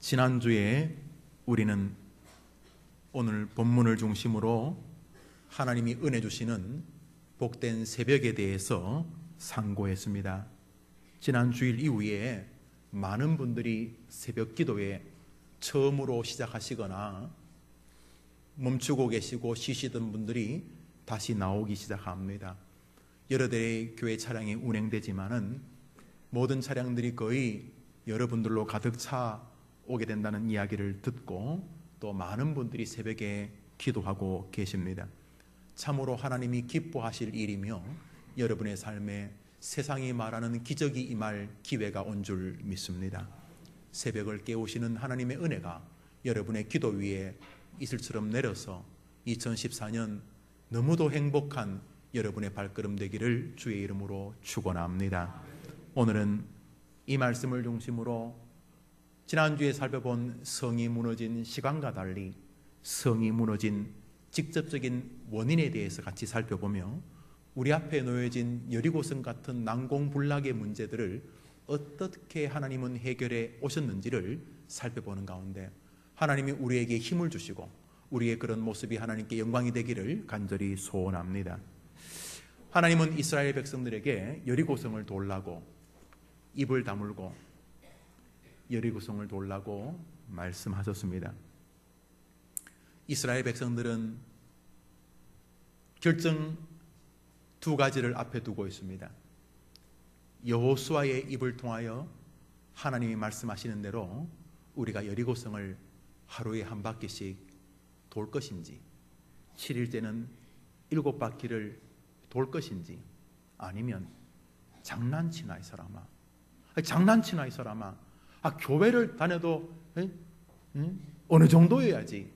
지난주에 우리는 오늘 본문을 중심으로 하나님이 은혜 주시는 복된 새벽에 대해서 상고했습니다. 지난 주일 이후에 많은 분들이 새벽 기도에 처음으로 시작하시거나 멈추고 계시고 쉬시던 분들이 다시 나오기 시작합니다. 여러 대의 교회 차량이 운행되지만은 모든 차량들이 거의 여러분들로 가득 차 오게 된다는 이야기를 듣고 또 많은 분들이 새벽에 기도하고 계십니다. 참으로 하나님이 기뻐하실 일이며 여러분의 삶에 세상이 말하는 기적이 임할 기회가 온 줄 믿습니다. 새벽을 깨우시는 하나님의 은혜가 여러분의 기도 위에 이슬처럼 내려서 2014년 너무도 행복한 여러분의 발걸음 되기를 주의 이름으로 축원합니다. 오늘은 이 말씀을 중심으로 지난주에 살펴본 성이 무너진 시간과 달리 성이 무너진 직접적인 원인에 대해서 같이 살펴보며 우리 앞에 놓여진 여리고성 같은 난공불락의 문제들을 어떻게 하나님은 해결해 오셨는지를 살펴보는 가운데 하나님이 우리에게 힘을 주시고 우리의 그런 모습이 하나님께 영광이 되기를 간절히 소원합니다. 하나님은 이스라엘 백성들에게 여리고성을 돌라고 입을 다물고 여리고성을 돌라고 말씀하셨습니다. 이스라엘 백성들은 결정 두 가지를 앞에 두고 있습니다. 여호수아의 입을 통하여 하나님이 말씀하시는 대로 우리가 여리고성을 하루에 한 바퀴씩 돌 것인지 7일째는 7바퀴를 돌 것인지 아니면 장난치나 이 사람아, 장난치나 이 사람아, 교회를 다녀도 어느 정도여야지,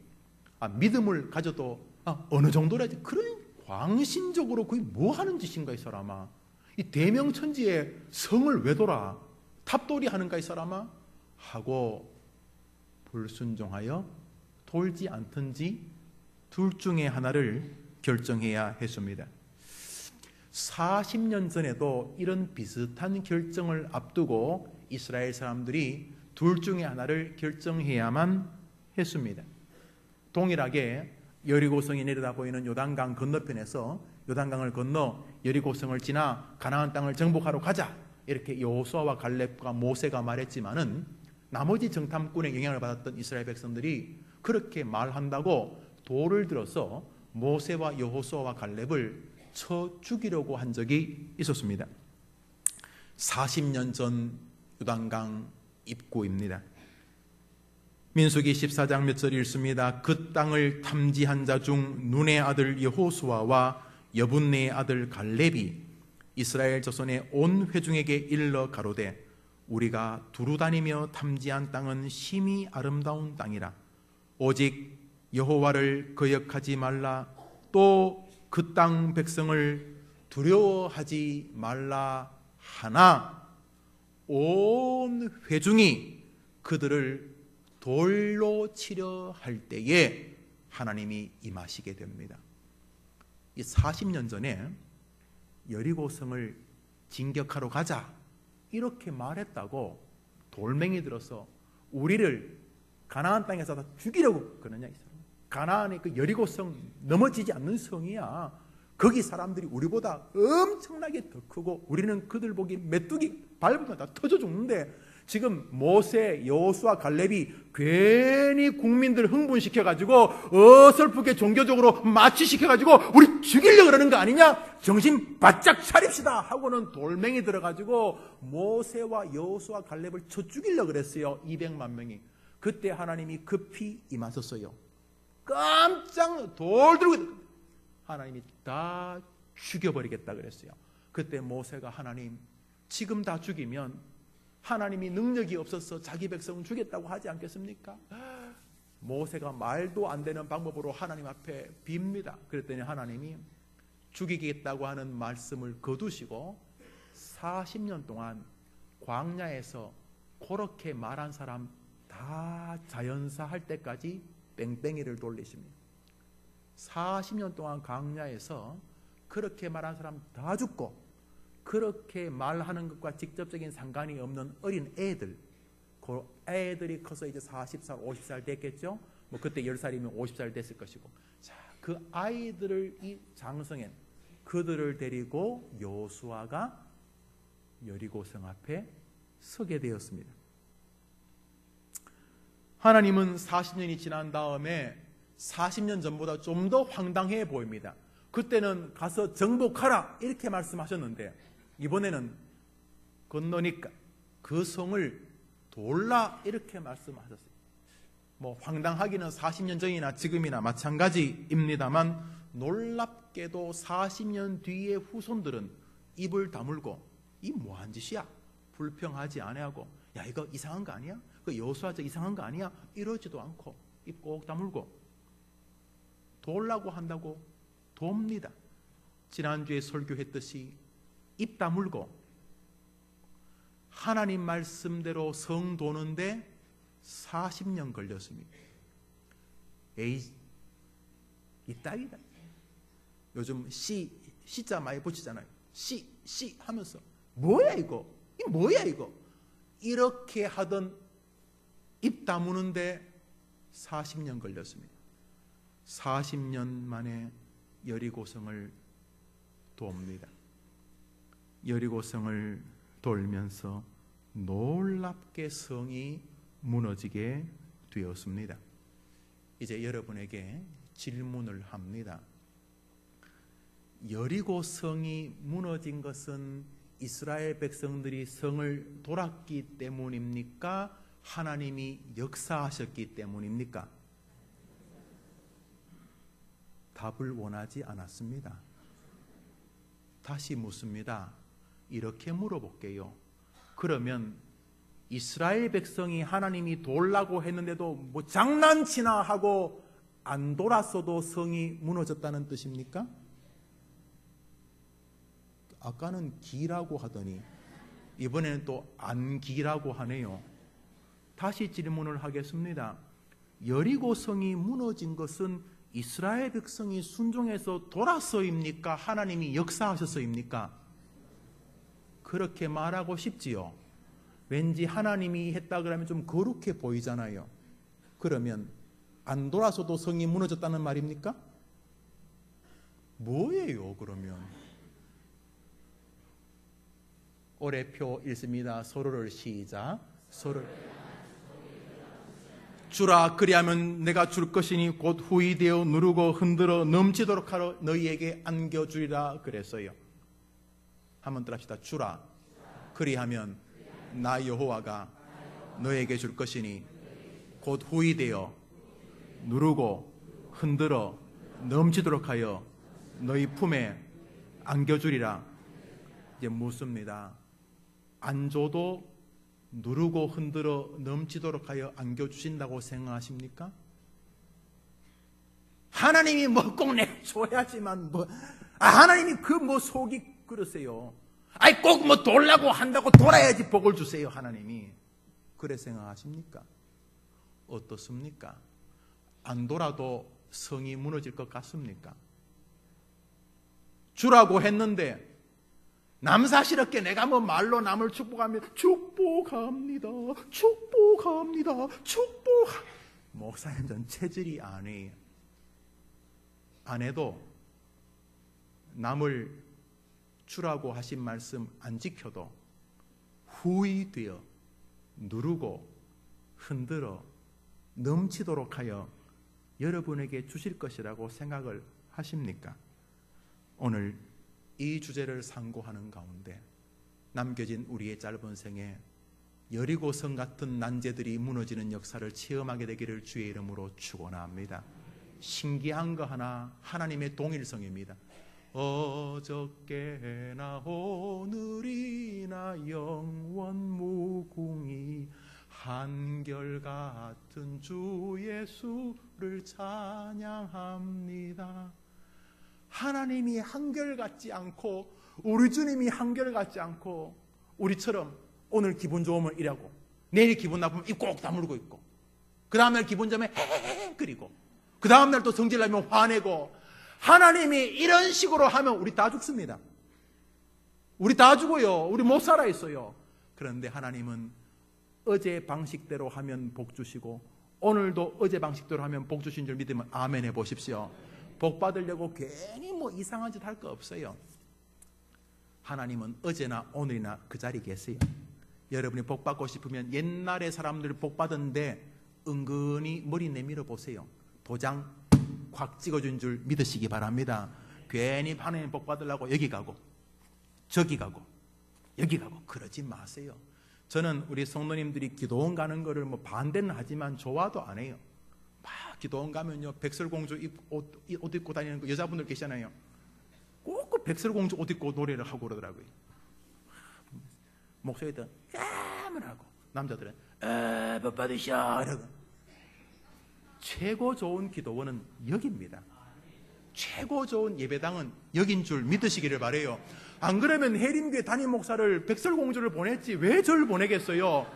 믿음을 가져도 어느 정도라야지, 그런 광신적으로 그게 뭐 하는 짓인가 이 사람아, 이 대명천지에 성을 왜 돌아, 탑돌이 하는가 이 사람아 하고 불순종하여 돌지 않든지 둘 중에 하나를 결정해야 했습니다. 40년 전에도 이런 비슷한 결정을 앞두고 이스라엘 사람들이 둘 중에 하나를 결정해야만 했습니다. 동일하게 여리고성이 내려다 보이는 요단강 건너편에서 요단강을 건너 여리고성을 지나 가나안 땅을 정복하러 가자, 이렇게 여호수아와 갈렙과 모세가 말했지만은 나머지 정탐꾼의 영향을 받았던 이스라엘 백성들이 그렇게 말한다고 돌을 들어서 모세와 여호수아와 갈렙을 쳐 죽이려고 한 적이 있었습니다. 40년 전 요단강 입구입니다. 민수기 14장 몇 절 읽습니다. 그 땅을 탐지한 자 중 눈의 아들 여호수아와 여분네의 아들 갈렙이 이스라엘 자손의 온 회중에게 일러 가로되 우리가 두루 다니며 탐지한 땅은 심히 아름다운 땅이라. 오직 여호와를 거역하지 말라. 또 그 땅 백성을 두려워하지 말라 하나 온 회중이 그들을 돌로 치려 할 때에 하나님이 임하시게 됩니다. 이 40년 전에 여리고성을 진격하러 가자 이렇게 말했다고 돌멩이 들어서 우리를 가나안 땅에서 다 죽이려고 그러냐. 가나안의 그 여리고성 넘어지지 않는 성이야. 거기 사람들이 우리보다 엄청나게 더 크고 우리는 그들 보기 메뚜기 밟으면 다 터져 죽는데 지금 모세, 여호수아, 갈렙이 괜히 국민들 흥분시켜가지고 어설프게 종교적으로 마취시켜가지고 우리 죽이려고 그러는 거 아니냐? 정신 바짝 차립시다 하고는 돌멩이 들어가지고 모세와 여호수아, 갈렙을 쳐 죽이려고 그랬어요. 200만 명이. 그때 하나님이 급히 임하셨어요. 깜짝 돌 들고 하나님이 다 죽여버리겠다 그랬어요. 그때 모세가 하나님 지금 다 죽이면 하나님이 능력이 없어서 자기 백성을 죽였다고 하지 않겠습니까? 모세가 말도 안 되는 방법으로 하나님 앞에 빕니다. 그랬더니 하나님이 죽이겠다고 하는 말씀을 거두시고 40년 동안 광야에서 그렇게 말한 사람 다 자연사 할 때까지 뺑뺑이를 돌리십니다. 40년 동안 광야에서 그렇게 말한 사람 다 죽고 그렇게 말하는 것과 직접적인 상관이 없는 어린 애들 그 애들이 커서 이제 40살, 50살 됐겠죠. 뭐 그때 10살이면 50살 됐을 것이고. 자, 그 아이들을 이 장성엔 그들을 데리고 여호수아가 여리고성 앞에 서게 되었습니다. 하나님은 40년이 지난 다음에 40년 전보다 좀 더 황당해 보입니다. 그때는 가서 정복하라 이렇게 말씀하셨는데 이번에는 건너니까 그 성을 돌라 이렇게 말씀하셨어요. 뭐 황당하기는 40년 전이나 지금이나 마찬가지입니다만 놀랍게도 40년 뒤의 후손들은 입을 다물고 이 뭐한 짓이야? 불평하지 아니하고 야 이거 이상한 거 아니야? 그 여호수아 저 이상한 거 아니야? 이러지도 않고 입 꼭 다물고 돌라고 한다고 돕니다. 지난주에 설교했듯이 입 다물고 하나님 말씀대로 성 도는데 40년 걸렸습니다. 에이 이따위다. 요즘 시자 많이 붙이잖아요. 시 하면서 뭐야 이거? 이 뭐야 이거? 이렇게 하던 입 다무는데 40년 걸렸습니다. 40년 만에 여리고성을 돕니다. 여리고성을 돌면서 놀랍게 성이 무너지게 되었습니다. 이제 여러분에게 질문을 합니다. 여리고성이 무너진 것은 이스라엘 백성들이 성을 돌았기 때문입니까? 하나님이 역사하셨기 때문입니까? 답을 원하지 않았습니다. 다시 묻습니다. 이렇게 물어볼게요. 그러면 이스라엘 백성이 하나님이 돌라고 했는데도 뭐 장난치나 하고 안 돌았어도 성이 무너졌다는 뜻입니까? 아까는 기라고 하더니 이번에는 또 안 기라고 하네요. 다시 질문을 하겠습니다. 여리고성이 무너진 것은 이스라엘 백성이 순종해서 돌아서입니까? 하나님이 역사하셔서입니까? 그렇게 말하고 싶지요. 왠지 하나님이 했다 그러면 좀 거룩해 보이잖아요. 그러면 안 돌아서도 성이 무너졌다는 말입니까? 뭐예요 그러면? 올해표 읽습니다. 서로를 시작. 주라 그리하면 내가 줄 것이니 곧 후이되어 누르고 흔들어 넘치도록 하러 너희에게 안겨주리라 그랬어요. 한번 따라합시다. 주라 그리하면 나 여호와가 너에게 줄 것이니 곧 후이되어 누르고 흔들어 넘치도록 하여 너희 품에 안겨주리라. 이제 묻습니다. 안 줘도 누르고 흔들어 넘치도록 하여 안겨주신다고 생각하십니까? 하나님이 뭐 꼭 내줘야지만 하나님이 그 뭐 속이 그러세요. 아니 꼭 뭐 돌라고 한다고 돌아야지 복을 주세요. 하나님이 그래 생각하십니까? 어떻습니까? 안 돌아도 성이 무너질 것 같습니까? 주라고 했는데 남사스럽게 내가 뭐 말로 남을 축복합니다. 축복합니다. 목사님 전 체질이 아니에요. 안 해도 남을 주라고 하신 말씀 안 지켜도 후이되어 누르고 흔들어 넘치도록 하여 여러분에게 주실 것이라고 생각을 하십니까? 오늘 이 주제를 상고하는 가운데 남겨진 우리의 짧은 생에 여리고성 같은 난제들이 무너지는 역사를 체험하게 되기를 주의 이름으로 축원합니다. 신기한 거 하나, 하나님의 동일성입니다. 어저께나 오늘이나 영원 무궁히 한결같은 주 예수를 찬양합니다. 하나님이 한결같지 않고 우리 주님이 한결같지 않고 우리처럼 오늘 기분 좋으면 이라고 내일 기분 나쁘면 입 꼭 다물고 있고 그 다음날 기분 좋으면 헤헤헤 그리고 그 다음날 또 성질나면 화내고 하나님이 이런 식으로 하면 우리 다 죽습니다. 우리 다 죽어요. 우리 못 살아 있어요. 그런데 하나님은 어제 방식대로 하면 복 주시고 오늘도 어제 방식대로 하면 복 주신 줄 믿으면 아멘 해보십시오. 복 받으려고 괜히 뭐 이상한 짓 할 거 없어요. 하나님은 어제나 오늘이나 그 자리에 계세요. 여러분이 복 받고 싶으면 옛날에 사람들 복 받았는데 은근히 머리 내밀어 보세요. 도장 콱 찍어준 줄 믿으시기 바랍니다. 괜히 하나님 복 받으려고 여기 가고 저기 가고 여기 가고 그러지 마세요. 저는 우리 성도님들이 기도원 가는 거를 뭐 반대는 하지만 좋아도 안 해요. 막 기도원 가면요 백설공주 옷 입고 다니는 거 여자분들 계시잖아요. 꼭 그 백설공주 옷 입고 노래를 하고 그러더라고요. 목소리도 야만 하고 남자들은 복 받으셔 이러고. 최고 좋은 기도원은 여기입니다. 최고 좋은 예배당은 여긴 줄 믿으시기를 바래요. 안 그러면 해림교회 담임 목사를 백설공주를 보냈지 왜 저를 보내겠어요?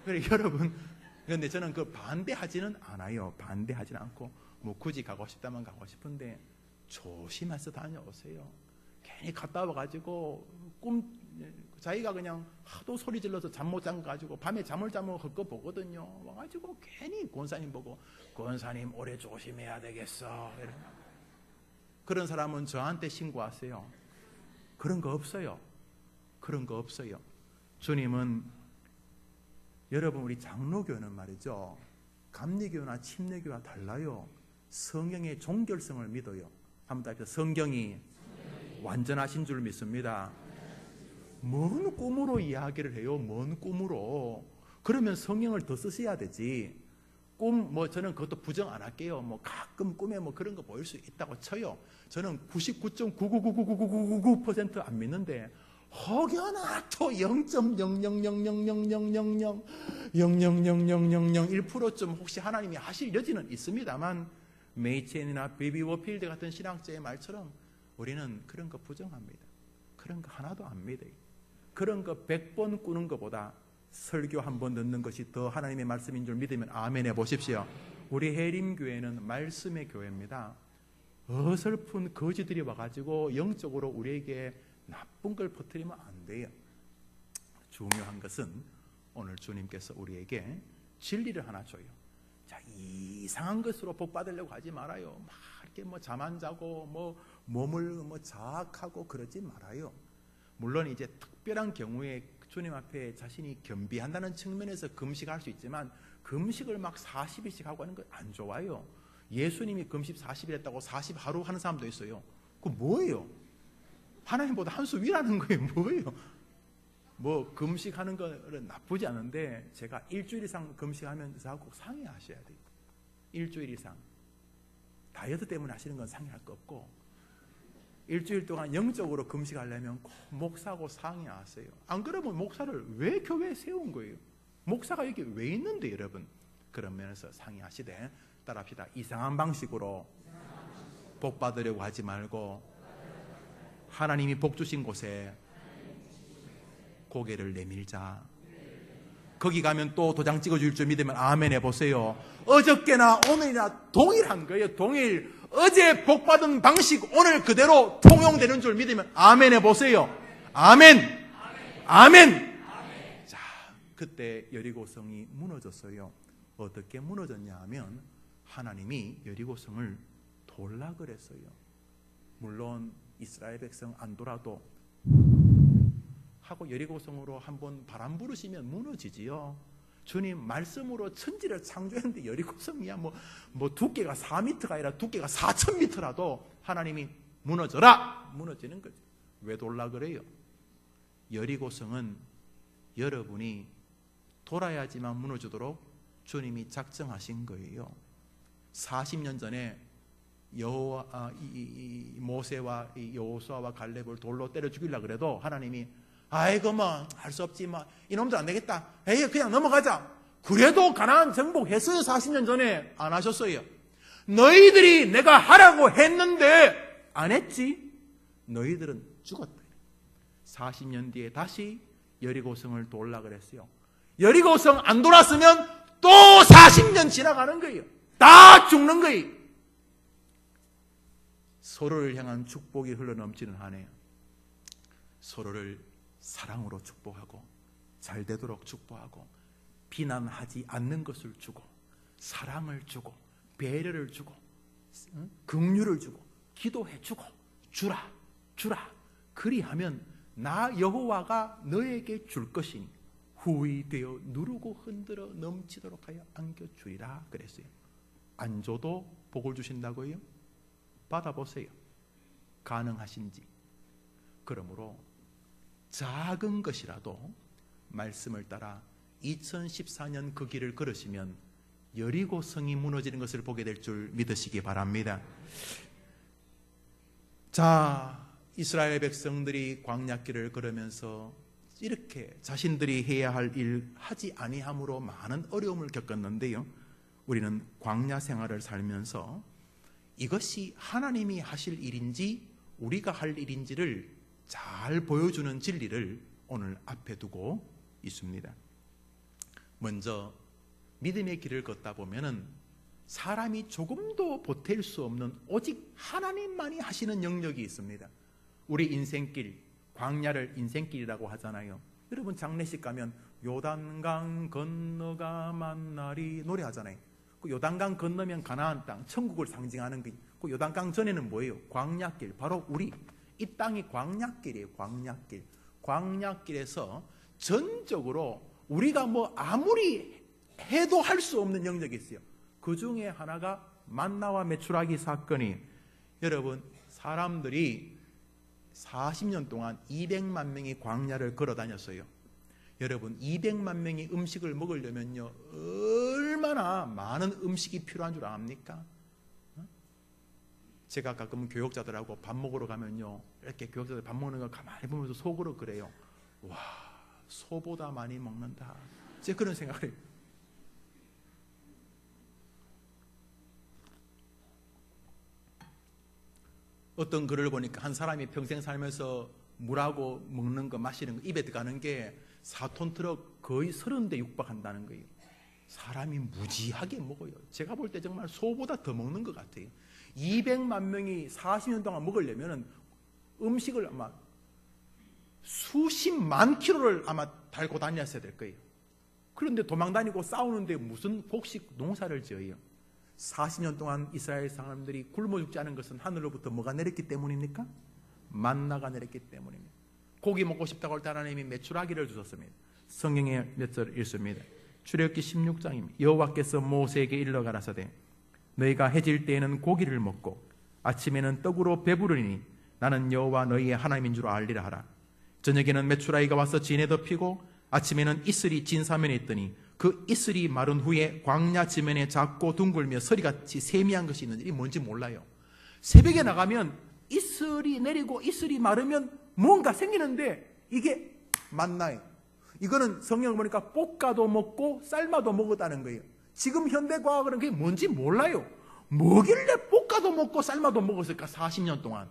그래 여러분, 그런데 저는 그 반대하지는 않아요. 반대하지는 않고 뭐 굳이 가고 싶다면 가고 싶은데 조심해서 다녀오세요. 괜히 갔다 와가지고 자기가 그냥 하도 소리 질러서 잠 못 잔 가지고 밤에 잠을 자면 헛거 보거든요. 와가지고 괜히 권사님 보고 권사님 올해 조심해야 되겠어. 그런 사람은 저한테 신고하세요. 그런 거 없어요. 그런 거 없어요. 주님은 여러분 우리 장로교는 말이죠. 감리교나 침례교와 달라요. 성경의 종결성을 믿어요. 한번 답해서 성경이 완전하신 줄 믿습니다. 뭔 꿈으로 이야기를 해요? 뭔 꿈으로? 그러면 성경을 더 쓰셔야 되지. 꿈 뭐 저는 그것도 부정 안 할게요. 뭐 가끔 꿈에 뭐 그런 거 보일 수 있다고 쳐요. 저는 99.9999999% 안 믿는데 혹여나도 0.0000000000001%좀 혹시 하나님이 하실 여지는 있습니다만 메이첸이나 베이비 워필드 같은 신학자의 말처럼 우리는 그런 거 부정합니다. 그런 거 하나도 안 믿어요. 그런 거 100번 꾸는 것보다 설교 한 번 듣는 것이 더 하나님의 말씀인 줄 믿으면 아멘 해보십시오. 우리 해림교회는 말씀의 교회입니다. 어설픈 거지들이 와가지고 영적으로 우리에게 나쁜 걸 퍼뜨리면 안 돼요. 중요한 것은 오늘 주님께서 우리에게 진리를 하나 줘요. 자, 이상한 것으로 복 받으려고 하지 말아요. 막 이렇게 뭐 잠 안 자고 뭐 몸을 뭐 자학하고 그러지 말아요. 물론 이제 특별한 경우에 주님 앞에 자신이 겸비한다는 측면에서 금식할 수 있지만 금식을 막 40일씩 하고 하는 건 안 좋아요. 예수님이 금식 40일 했다고 40하루 하는 사람도 있어요. 그거 뭐예요? 하나님보다 한 수 위라는 거예요. 뭐예요? 뭐 금식하는 거는 나쁘지 않은데 제가 일주일 이상 금식하면서 꼭 상의하셔야 돼요. 일주일 이상. 다이어트 때문에 하시는 건 상의할 거 없고 일주일 동안 영적으로 금식하려면 꼭 목사하고 상의하세요. 안 그러면 목사를 왜 교회에 세운 거예요? 목사가 여기 왜 있는데 여러분? 그런 면에서 상의하시되 따라합시다. 이상한 방식으로 복 받으려고 하지 말고 하나님이 복 주신 곳에 고개를 내밀자. 거기 가면 또 도장 찍어줄 줄 믿으면 아멘 해보세요. 어저께나 오늘이나 동일한 거예요. 동일. 어제 복 받은 방식 오늘 그대로 통용되는 줄 믿으면 아멘 해보세요. 아멘. 아멘. 자, 그때 여리고성이 무너졌어요. 어떻게 무너졌냐 하면 하나님이 여리고성을 돌라 그랬어요. 물론 이스라엘 백성 안 돌아도 하고 여리고성으로 한번 바람 부르시면 무너지지요. 주님 말씀으로 천지를 창조했는데 여리고성이야 뭐 두께가 4m가 아니라 두께가 4,000m라도 하나님이 무너져라! 무너지는 거죠. 왜 돌라 그래요? 여리고성은 여러분이 돌아야지만 무너지도록 주님이 작정하신 거예요. 40년 전에 모세와 여호수아와 갈렙을 돌로 때려 죽이려고 그래도 하나님이 아이고 뭐 할 수 없지 뭐 이놈들 안 되겠다. 에이 그냥 넘어가자. 그래도 가나안 정복했어요. 40년 전에 안 하셨어요. 너희들이 내가 하라고 했는데 안 했지. 너희들은 죽었다. 40년 뒤에 다시 여리고성을 돌라 그랬어요. 여리고성 안 돌았으면 또 40년 지나가는 거예요. 다 죽는 거예요. 서로를 향한 축복이 흘러넘치는 한 해 서로를 사랑으로 축복하고 잘 되도록 축복하고 비난하지 않는 것을 주고, 사랑을 주고, 배려를 주고, 긍휼을 주고, 기도해 주고, 주라. 그리하면 나 여호와가 너에게 줄 것이니 후히 되어 누르고 흔들어 넘치도록 하여 안겨주리라 그랬어요. 안 줘도 복을 주신다고요? 받아보세요. 가능하신지. 그러므로 작은 것이라도 말씀을 따라 2014년 그 길을 걸으시면 여리고 성이 무너지는 것을 보게 될 줄 믿으시기 바랍니다. 자, 이스라엘 백성들이 광야길을 걸으면서 이렇게 자신들이 해야 할 일 하지 아니함으로 많은 어려움을 겪었는데요, 우리는 광야 생활을 살면서 이것이 하나님이 하실 일인지 우리가 할 일인지를 잘 보여주는 진리를 오늘 앞에 두고 있습니다. 먼저 믿음의 길을 걷다 보면은 사람이 조금도 보탤 수 없는 오직 하나님만이 하시는 영역이 있습니다. 우리 인생길, 광야를 인생길이라고 하잖아요. 여러분 장례식 가면 요단강 건너가 만나리 노래하잖아요. 그 요단강 건너면 가나안 땅, 천국을 상징하는 그 요단강 전에는 뭐예요? 광야길. 바로 우리 이 땅이 광야길이에요. 광야길. 광야길에서 전적으로 우리가 뭐 아무리 해도 할 수 없는 영역이 있어요. 그 중에 하나가 만나와 메추라기 사건이, 여러분 사람들이 40년 동안 200만 명이 광야를 걸어 다녔어요. 여러분 200만 명이 음식을 먹으려면요 얼마나 많은 음식이 필요한 줄 압니까? 제가 가끔 교역자들하고 밥 먹으러 가면요, 이렇게 교역자들 밥 먹는 거 가만히 보면서 속으로 그래요. 와, 소보다 많이 먹는다. 제가 그런 생각을 해요. 어떤 글을 보니까 한 사람이 평생 살면서 물하고 먹는 거, 마시는 거, 입에 들어가는 게 4톤 트럭 거의 30대 육박한다는 거예요. 사람이 무지하게 먹어요. 제가 볼 때 정말 소보다 더 먹는 것 같아요. 200만 명이 40년 동안 먹으려면 음식을 아마 수십만 킬로를 아마 달고 다녔어야 될 거예요. 그런데 도망다니고 싸우는데 무슨 곡식 농사를 지어요? 40년 동안 이스라엘 사람들이 굶어 죽지 않은 것은 하늘로부터 뭐가 내렸기 때문입니까? 만나가 내렸기 때문입니다. 고기 먹고 싶다고 할 때 하나님이 메추라기를 주셨습니다. 성경에 몇 절 읽습니다. 출애굽기 16장입니다. 여호와께서 모세에게 일러 가라사대 너희가 해질 때에는 고기를 먹고 아침에는 떡으로 배부르니 나는 여호와 너희의 하나님인 줄 알리라 하라. 저녁에는 메추라기가 와서 진에 덮이고 아침에는 이슬이 진 사면에 있더니 그 이슬이 마른 후에 광야 지면에 작고 둥글며 서리같이 세미한 것이 있는지 뭔지 몰라요. 새벽에 나가면 이슬이 내리고 이슬이 마르면 뭔가 생기는데 이게 만나요. 이거는 성경을 보니까 볶아도 먹고 삶아도 먹었다는 거예요. 지금 현대과학은 그게 뭔지 몰라요. 뭐길래 볶아도 먹고 삶아도 먹었을까 40년 동안.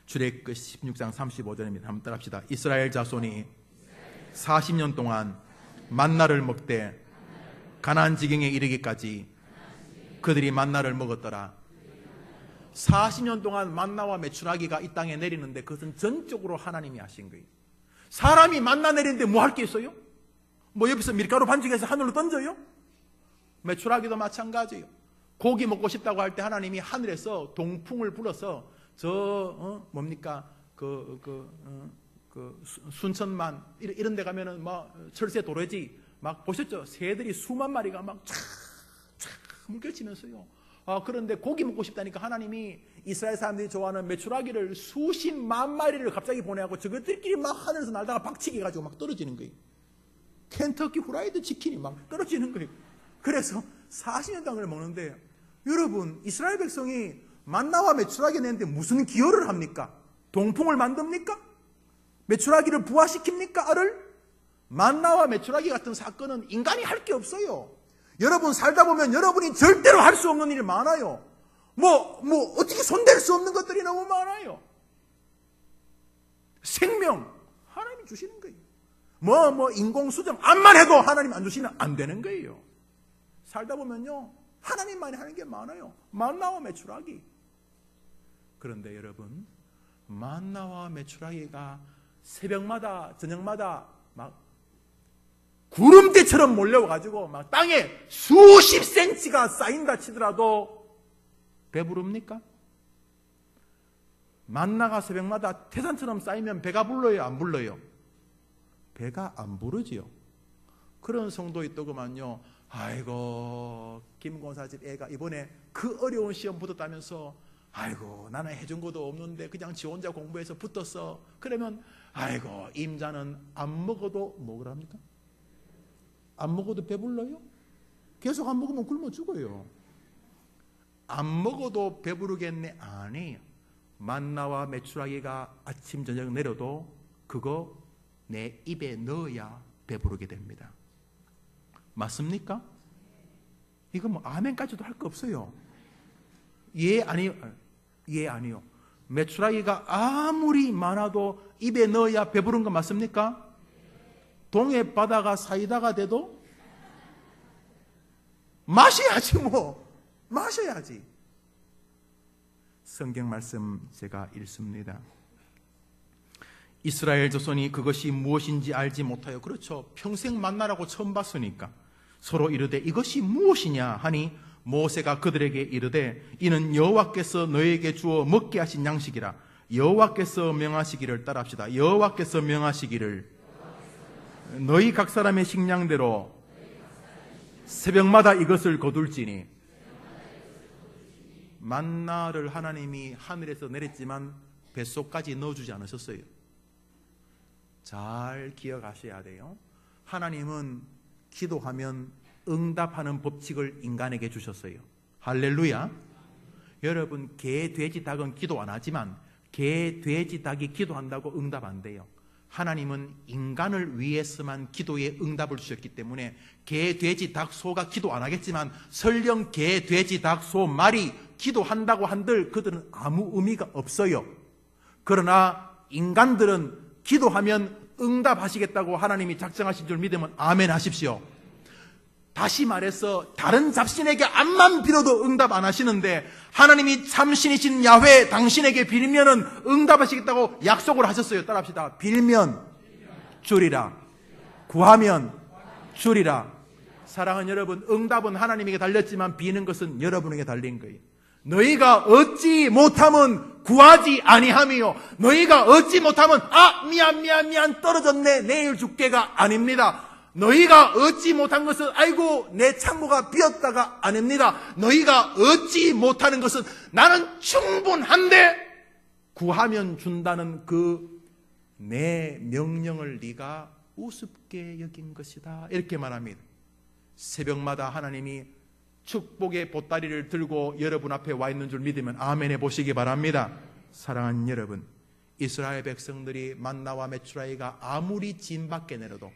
출애굽기 16장 35절입니다. 한번 따라합시다. 이스라엘 자손이 40년 동안 만나를 먹되 가나안 지경에 이르기까지 그들이 만나를 먹었더라. 40년 동안 만나와 메추라기가 이 땅에 내리는데 그것은 전적으로 하나님이 하신 거예요. 사람이 만나 내리는데 뭐 할 게 있어요? 뭐 옆에서 밀가루 반죽해서 하늘로 던져요? 메추라기도 마찬가지예요. 고기 먹고 싶다고 할 때 하나님이 하늘에서 동풍을 불어서 뭡니까 순천만 이런 데 가면은 막 철새 도래지 막 보셨죠? 새들이 수만 마리가 막 촥촥 물결치면서요. 그런데 고기 먹고 싶다니까 하나님이 이스라엘 사람들이 좋아하는 메추라기를 수십만 마리를 갑자기 보내고 저것들끼리 막 하늘에서 날다가 박치기 해가지고 막 떨어지는 거예요. 켄터키 후라이드 치킨이 막 떨어지는 거예요. 그래서 40년 동안 먹는데, 여러분 이스라엘 백성이 만나와 메추라기 내는데 무슨 기여를 합니까? 동풍을 만듭니까? 메추라기를 부화시킵니까? 알을? 만나와 메추라기 같은 사건은 인간이 할 게 없어요. 여러분 살다 보면 여러분이 절대로 할 수 없는 일이 많아요. 어떻게 손댈 수 없는 것들이 너무 많아요. 생명 하나님이 주시는 거예요. 인공수정 암만 해도 하나님 안 주시면 안 되는 거예요. 살다 보면요 하나님만이 하는 게 많아요. 만나와 메추라기. 그런데 여러분 만나와 메추라기가 새벽마다 저녁마다 막 구름대처럼 몰려와가지고 막 땅에 수십 센치가 쌓인다 치더라도 배부릅니까? 만나가 새벽마다 태산처럼 쌓이면 배가 불러요, 안 불러요? 배가 안 부르지요. 그런 성도 있더구만요. 아이고, 김권사 집 애가 이번에 그 어려운 시험 붙었다면서, 아이고, 나는 해준 것도 없는데 그냥 지 혼자 공부해서 붙었어. 그러면 아이고, 임자는 안 먹어도 먹으랍니까? 안 먹어도 배불러요? 계속 안 먹으면 굶어 죽어요. 안 먹어도 배부르겠네? 아니에요. 만나와 메추라기가 아침 저녁 내려도 그거 내 입에 넣어야 배부르게 됩니다. 맞습니까? 이거 뭐 아멘까지도 할 거 없어요. 예 아니요. 예 아니요. 메추라기가 아무리 많아도 입에 넣어야 배부른 거 맞습니까? 동해 바다가 사이다가 돼도 마셔야지 뭐. 마셔야지. 성경 말씀 제가 읽습니다. 이스라엘 자손이 그것이 무엇인지 알지 못하여, 그렇죠, 평생 만나라고 처음 봤으니까 서로 이르되 이것이 무엇이냐 하니 모세가 그들에게 이르되 이는 여호와께서 너에게 주어 먹게 하신 양식이라. 여호와께서 명하시기를 따라합시다. 여호와께서 명하시기를 너희 각 사람의 식량대로 새벽마다 이것을 거둘지니. 만나를 하나님이 하늘에서 내렸지만 뱃속까지 넣어주지 않으셨어요. 잘 기억하셔야 돼요. 하나님은 기도하면 응답하는 법칙을 인간에게 주셨어요. 할렐루야. 여러분, 개, 돼지, 닭은 기도 안 하지만 개, 돼지, 닭이 기도한다고 응답 안 돼요. 하나님은 인간을 위해서만 기도에 응답을 주셨기 때문에 개, 돼지, 닭, 소가 기도 안 하겠지만 설령 개, 돼지, 닭, 소, 말이 기도한다고 한들 그들은 아무 의미가 없어요. 그러나 인간들은 기도하면 응답하시겠다고 하나님이 작정하신 줄 믿으면 아멘 하십시오. 다시 말해서 다른 잡신에게 암만 빌어도 응답 안 하시는데 하나님이 참신이신 야훼 당신에게 빌면은 응답하시겠다고 약속을 하셨어요. 따라합시다. 빌면 주리라. 구하면 주리라. 사랑하는 여러분, 응답은 하나님에게 달렸지만 비는 것은 여러분에게 달린 거예요. 너희가 얻지 못하면 구하지 아니함이요, 너희가 얻지 못하면 미안 떨어졌네 내일 줄게가 아닙니다. 너희가 얻지 못한 것은 아이고 내 창고가 비었다가 아닙니다. 너희가 얻지 못하는 것은 나는 충분한데 구하면 준다는 그 내 명령을 네가 우습게 여긴 것이다, 이렇게 말합니다. 새벽마다 하나님이 축복의 보따리를 들고 여러분 앞에 와 있는 줄 믿으면 아멘 해보시기 바랍니다. 사랑하는 여러분, 이스라엘 백성들이 만나와 메추라기가 아무리 진 밖에 내려도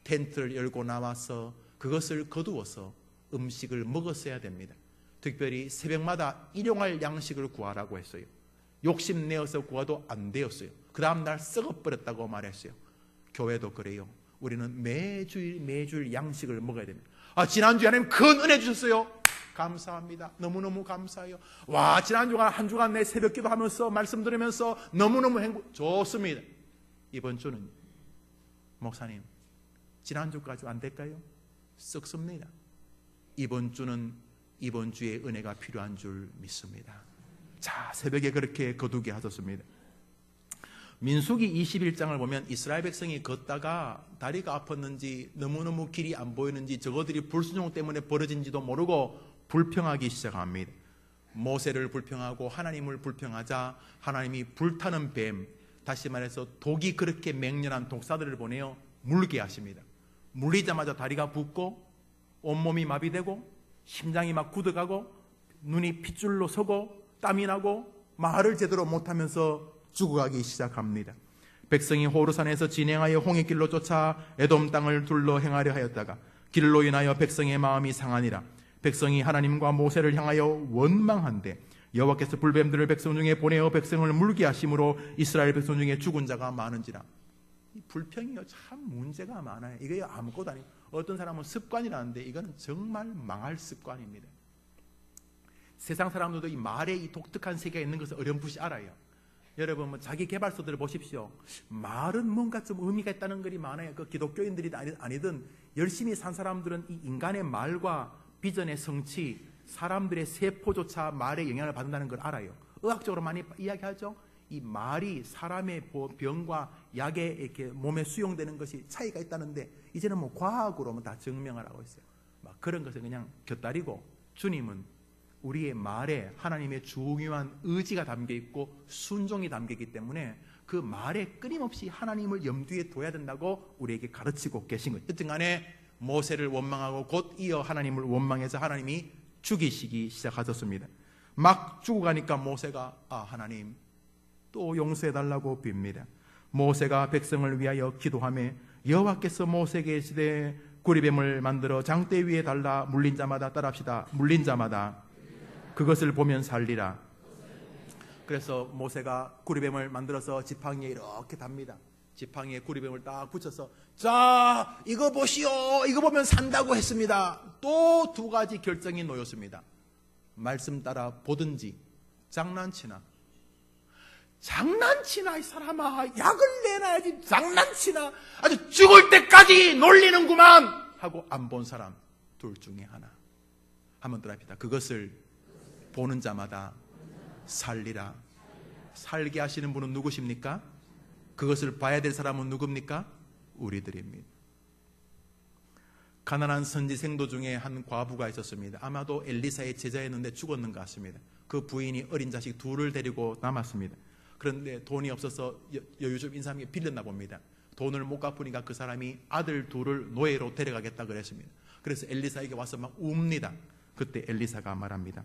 텐트를 열고 나와서 그것을 거두어서 음식을 먹었어야 됩니다. 특별히 새벽마다 일용할 양식을 구하라고 했어요. 욕심내어서 구하도 안 되었어요. 그 다음날 썩어버렸다고 말했어요. 교회도 그래요. 우리는 매주일 양식을 먹어야 됩니다. 지난주에 하나님 큰 은혜 주셨어요. 감사합니다. 너무너무 감사해요. 와, 지난주간 한 주간 내 새벽 기도하면서 말씀 들으면서 너무너무 좋습니다. 이번 주는 목사님 지난주까지 안 될까요? 썩습니다. 이번 주는 이번 주에 은혜가 필요한 줄 믿습니다. 자, 새벽에 그렇게 거두게 하셨습니다. 민수기 21장을 보면 이스라엘 백성이 걷다가 다리가 아팠는지 너무너무 길이 안 보이는지 저거들이 불순종 때문에 벌어진지도 모르고 불평하기 시작합니다. 모세를 불평하고 하나님을 불평하자 하나님이 불타는 뱀, 다시 말해서 독이 그렇게 맹렬한 독사들을 보내어 물게 하십니다. 물리자마자 다리가 붓고 온몸이 마비되고 심장이 막 굳어가고 눈이 핏줄로 서고 땀이 나고 말을 제대로 못하면서 죽어가기 시작합니다. 백성이 호르산에서 진행하여 홍해길로 쫓아 에돔 땅을 둘러 행하려 하였다가 길로 인하여 백성의 마음이 상하니라. 백성이 하나님과 모세를 향하여 원망한데 여호와께서 불뱀들을 백성 중에 보내어 백성을 물게 하심으로 이스라엘 백성 중에 죽은 자가 많은지라. 이 불평이요 참 문제가 많아요. 이게 아무것도 아니에요. 어떤 사람은 습관이라는데 이거는 정말 망할 습관입니다. 세상 사람들도 이 말에 이 독특한 세계가 있는 것을 어렴풋이 알아요. 여러분 뭐 자기 개발서들을 보십시오. 말은 뭔가 좀 의미가 있다는 글이 많아요. 그 기독교인들이 아니든 열심히 산 사람들은 이 인간의 말과 비전의 성취, 사람들의 세포조차 말에 영향을 받는다는 걸 알아요. 의학적으로 많이 이야기하죠. 이 말이 사람의 병과 약에 이렇게 몸에 수용되는 것이 차이가 있다는데 이제는 뭐 과학으로 다 증명을 하고 있어요. 막 그런 것을 그냥 곁다리고 주님은 우리의 말에 하나님의 중요한 의지가 담겨 있고 순종이 담겨 있기 때문에 그 말에 끊임없이 하나님을 염두에 둬야 된다고 우리에게 가르치고 계신 거예요. 여튼 간에 모세를 원망하고 곧 이어 하나님을 원망해서 하나님이 죽이시기 시작하셨습니다. 막 죽어가니까 모세가 하나님 또 용서해달라고 빕니다. 모세가 백성을 위하여 기도하며 여호와께서 모세에게 이르시되 구리뱀을 만들어 장대 위에 달라 물린 자마다 따라합시다. 물린 자마다 그것을 보면 살리라. 그래서 모세가 구리뱀을 만들어서 지팡이에 이렇게 답니다. 지팡이에 구리뱀을 딱 붙여서 자 이거 보시오, 이거 보면 산다고 했습니다. 또 두 가지 결정이 놓였습니다. 말씀 따라 보든지 장난치나 이 사람아, 약을 내놔야지 장난치나 아주 죽을 때까지 놀리는구만 하고 안 본 사람 둘 중에 하나. 한번 더 합시다. 그것을 보는 자마다 살리라. 살게 하시는 분은 누구십니까? 그것을 봐야 될 사람은 누굽니까? 우리들입니다. 가난한 선지생도 중에 한 과부가 있었습니다. 아마도 엘리사의 제자였는데 죽었는 것 같습니다. 그 부인이 어린 자식 둘을 데리고 남았습니다. 그런데 돈이 없어서 여유 좀 인사하며 빌렸나 봅니다. 돈을 못 갚으니까 그 사람이 아들 둘을 노예로 데려가겠다 그랬습니다. 그래서 엘리사에게 와서 막 웁니다. 그때 엘리사가 말합니다.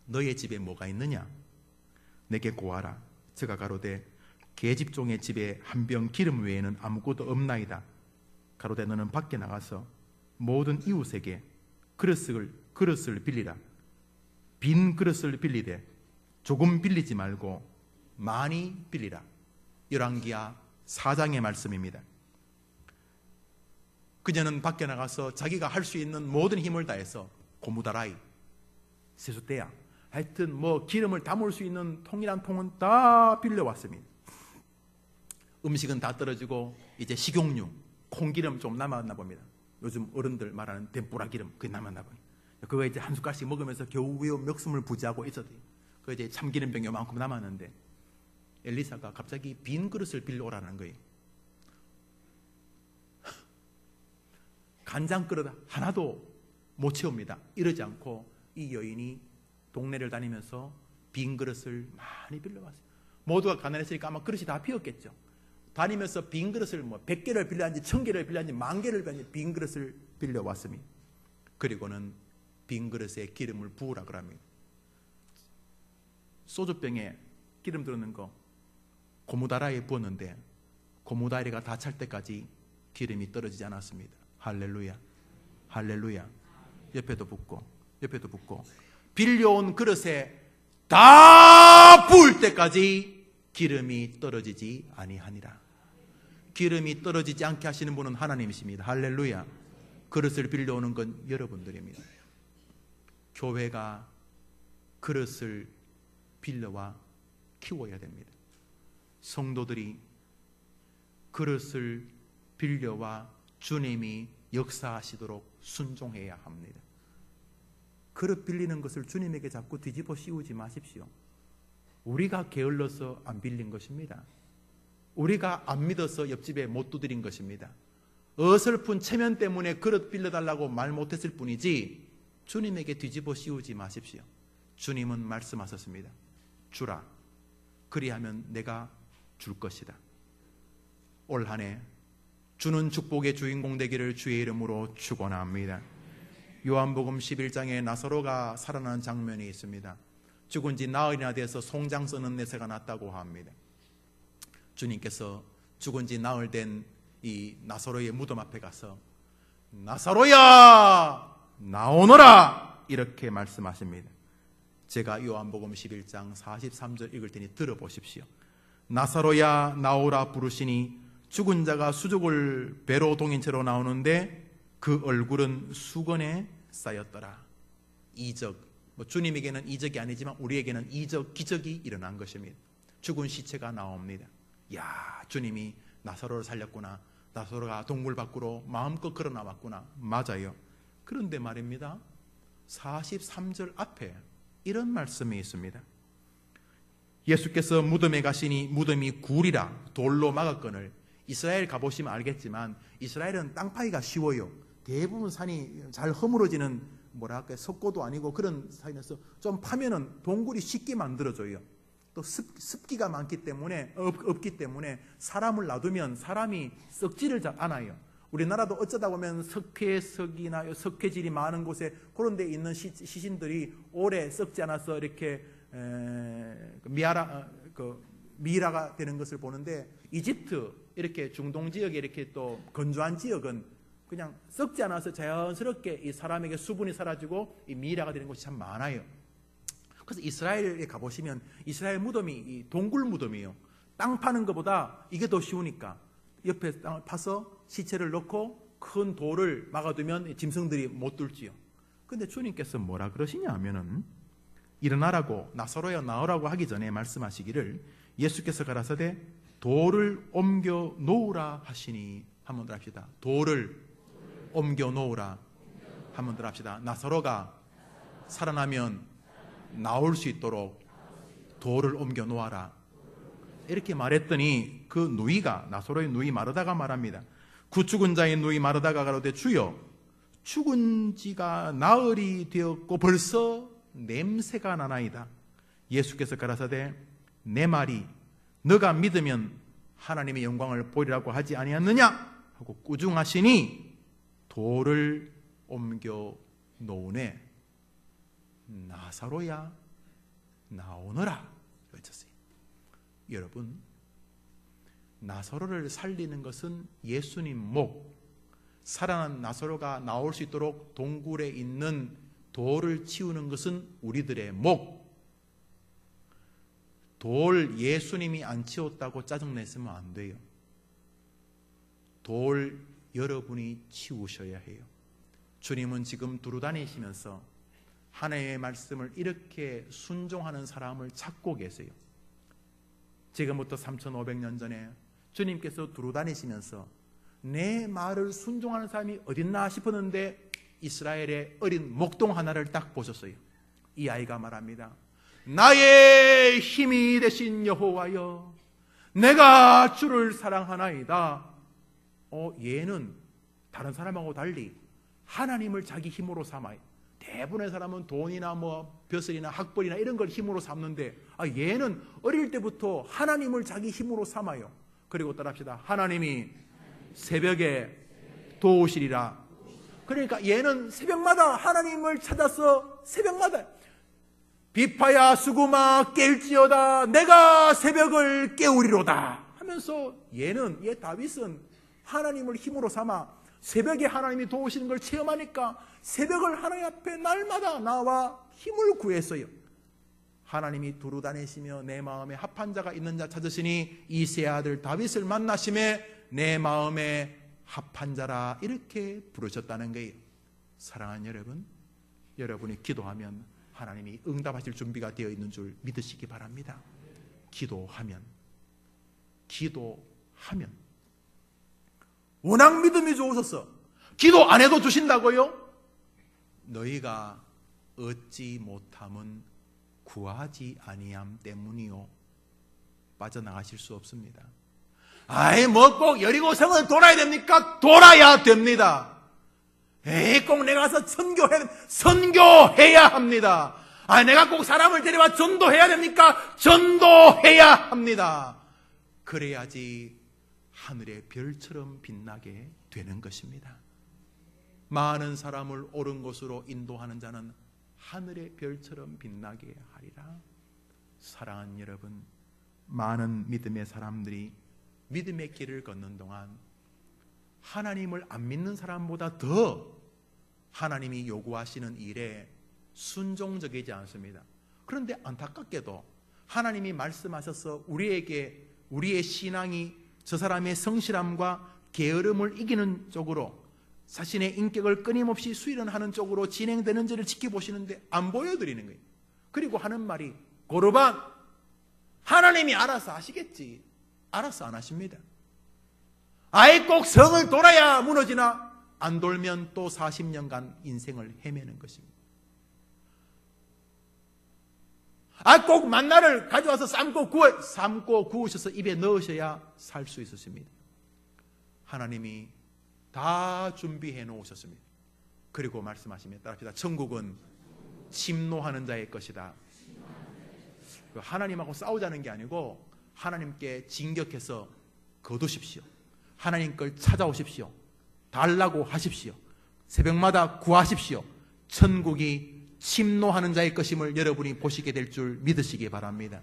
너의 집에 뭐가 있느냐? 내게 고하라. 저가 가로되 계집종의 집에 한 병 기름 외에는 아무것도 없나이다. 가로되 너는 밖에 나가서 모든 이웃에게 그릇을 빌리라. 빈 그릇을 빌리되 조금 빌리지 말고 많이 빌리라. 열왕기하 4장의 말씀입니다. 그녀는 밖에 나가서 자기가 할 수 있는 모든 힘을 다해서 고무다라이, 세숫대야, 하여튼 뭐 기름을 담을 수 있는 통이란 통은 다 빌려왔습니다. 음식은 다 떨어지고 이제 식용유, 콩기름 좀 남았나 봅니다. 요즘 어른들 말하는 덴뿌라 기름 그게 남았나 봅니다. 그거 이제 한 숟갈씩 먹으면서 겨우 목숨을 부지하고 있었대요. 그 이제 참기름병 요만큼 남았는데 엘리사가 갑자기 빈 그릇을 빌려오라는 거예요. 간장 그릇 하나도 못 채웁니다. 이러지 않고 이 여인이 동네를 다니면서 빈 그릇을 많이 빌려왔어요. 모두가 가난했으니까 아마 그릇이 다 비었겠죠. 다니면서 빈 그릇을 100개를 빌려왔는지 1000개를 빌려왔는지 10,000개를 빌려왔는지 빈 그릇을 빌려왔습니다. 그리고는 빈 그릇에 기름을 부으라 그럽니다. 소주병에 기름 들었는 거 고무다라이에 부었는데 고무다리가 다 찰 때까지 기름이 떨어지지 않았습니다. 할렐루야, 할렐루야. 옆에도 붓고 빌려온 그릇에 다 부을 때까지 기름이 떨어지지 아니하니라. 기름이 떨어지지 않게 하시는 분은 하나님이십니다. 할렐루야. 그릇을 빌려오는 건 여러분들입니다. 교회가 그릇을 빌려와 키워야 됩니다. 성도들이 그릇을 빌려와 주님이 역사하시도록 순종해야 합니다. 그릇 빌리는 것을 주님에게 자꾸 뒤집어 씌우지 마십시오. 우리가 게을러서 안 빌린 것입니다. 우리가 안 믿어서 옆집에 못 두드린 것입니다. 어설픈 체면 때문에 그릇 빌려달라고 말 못했을 뿐이지 주님에게 뒤집어 씌우지 마십시오. 주님은 말씀하셨습니다. 주라. 그리하면 내가 줄 것이다. 올 한 해 주는 축복의 주인공 되기를 주의 이름으로 축원합니다. 요한복음 11장에 나사로가 살아난 장면이 있습니다. 죽은 지 나흘이나 돼서 송장 써는 내세가 났다고 합니다. 주님께서 죽은 지 나흘 된 이 나사로의 무덤 앞에 가서 나사로야 나오너라 이렇게 말씀하십니다. 제가 요한복음 11장 43절 읽을 테니 들어보십시오. 나사로야 나오라 부르시니 죽은 자가 수족을 배로 동인 채로 나오는데 그 얼굴은 수건에 쌓였더라. 이적, 주님에게는 이적이 아니지만 우리에게는 이적, 기적이 일어난 것입니다. 죽은 시체가 나옵니다. 야, 주님이 나사로를 살렸구나. 나사로가 동굴 밖으로 마음껏 걸어 나왔구나. 맞아요. 그런데 말입니다. 43절 앞에 이런 말씀이 있습니다. 예수께서 무덤에 가시니 무덤이 굴이라 돌로 막았거늘. 이스라엘 가보시면 알겠지만 이스라엘은 땅 파기가 쉬워요. 대부분 산이 잘 허물어지는 뭐랄까 석고도 아니고 그런 산이라서 좀 파면은 동굴이 쉽게 만들어져요. 또 습기가 많기 때문에 없기 때문에 사람을 놔두면 사람이 썩지를 잘 않아요. 우리나라도 어쩌다 보면 석회석이나 석회질이 많은 곳에 그런 데 있는 시신들이 오래 썩지 않아서 이렇게 미라가 되는 것을 보는데, 이집트 이렇게 중동 지역에 이렇게 또 건조한 지역은 그냥 썩지 않아서 자연스럽게 이 사람에게 수분이 사라지고 이 미라가 되는 곳이 참 많아요. 그래서 이스라엘에 가보시면 이스라엘 무덤이 이 동굴 무덤이에요. 땅 파는 것보다 이게 더 쉬우니까 옆에 땅을 파서 시체를 넣고 큰 돌을 막아두면 짐승들이 못 뚫지요. 근데 주님께서 뭐라 그러시냐 하면은 일어나라고, 나사로야 나오라고 하기 전에 말씀하시기를, 예수께서 가라사대 돌을 옮겨 놓으라 하시니. 한번 더 합시다. 돌을 옮겨 놓으라. 한번 더 합시다. 나사로가 살아나면 나올 수 있도록 돌을 옮겨 놓아라. 이렇게 말했더니 그 누이가, 나사로의 누이 마르다가 말합니다. 그 죽은 자의 누이 마르다가 가로되 주여, 죽은 지가 나흘이 되었고 벌써 냄새가 나나이다. 예수께서 가라사대 내 말이 너가 믿으면 하나님의 영광을 보리라고 하지 아니었느냐 하고 꾸중하시니 돌을 옮겨 놓으네. 나사로야 나오너라 외쳤어요. 여러분, 나사로를 살리는 것은 예수님 목, 살아난 나사로가 나올 수 있도록 동굴에 있는 돌을 치우는 것은 우리들의 목. 돌 예수님이 안 치웠다고 짜증냈으면 안 돼요. 돌 여러분이 치우셔야 해요. 주님은 지금 두루다니시면서 하나님의 말씀을 이렇게 순종하는 사람을 찾고 계세요. 지금부터 3,500년 전에 주님께서 두루다니시면서 내 말을 순종하는 사람이 어딨나 싶었는데 이스라엘의 어린 목동 하나를 딱 보셨어요. 이 아이가 말합니다. 나의 힘이 되신 여호와여, 내가 주를 사랑하나이다. 얘는 다른 사람하고 달리 하나님을 자기 힘으로 삼아요. 대부분의 사람은 돈이나 뭐 벼슬이나 학벌이나 이런 걸 힘으로 삼는데 얘는 어릴 때부터 하나님을 자기 힘으로 삼아요. 그리고 따라합시다. 하나님이 새벽에 도우시리라. 그러니까 얘는 새벽마다 하나님을 찾아서 새벽마다 비파야 수구마 깰지어다 내가 새벽을 깨우리로다 하면서 얘 다윗은 하나님을 힘으로 삼아 새벽에 하나님이 도우시는 걸 체험하니까 새벽을 하나님 앞에 날마다 나와 힘을 구했어요. 하나님이 두루다니시며 내 마음에 합한 자가 있는 자 찾으시니 이 세 아들 다윗을 만나심에 내 마음에 합한 자라 이렇게 부르셨다는 거예요. 사랑하는 여러분, 여러분이 기도하면 하나님이 응답하실 준비가 되어 있는 줄 믿으시기 바랍니다. 기도하면 워낙 믿음이 좋으셔서 기도 안 해도 주신다고요? 너희가 얻지 못함은 구하지 아니함 때문이요. 빠져나가실 수 없습니다. 뭐 꼭 여리고성은 돌아야 됩니까? 돌아야 됩니다. 꼭 내가 가서 선교해야 합니다. 내가 꼭 사람을 데려와 전도해야 됩니까? 전도해야 합니다. 그래야지 하늘의 별처럼 빛나게 되는 것입니다. 많은 사람을 옳은 곳으로 인도하는 자는 하늘의 별처럼 빛나게 하리라. 사랑하는 여러분, 많은 믿음의 사람들이 믿음의 길을 걷는 동안 하나님을 안 믿는 사람보다 더 하나님이 요구하시는 일에 순종적이지 않습니다. 그런데 안타깝게도 하나님이 말씀하셔서 우리에게 우리의 신앙이 저 사람의 성실함과 게으름을 이기는 쪽으로, 자신의 인격을 끊임없이 수련하는 쪽으로 진행되는지를 지켜보시는데 안 보여드리는 거예요. 그리고 하는 말이 고르반, 하나님이 알아서 하시겠지. 알아서 안 하십니다. 아예 꼭 성을 돌아야 무너지나 안 돌면 또 40년간 인생을 헤매는 것입니다. 꼭 만나를 가져와서 삶고 구우셔서 입에 넣으셔야 살 수 있었습니다. 하나님이 다 준비해 놓으셨습니다. 그리고 말씀하십니다. 따라합시다. 천국은 침노하는 자의 것이다. 하나님하고 싸우자는 게 아니고 하나님께 진격해서 거두십시오. 하나님 걸 찾아오십시오. 달라고 하십시오. 새벽마다 구하십시오. 천국이 침노하는 자의 것임을 여러분이 보시게 될 줄 믿으시기 바랍니다.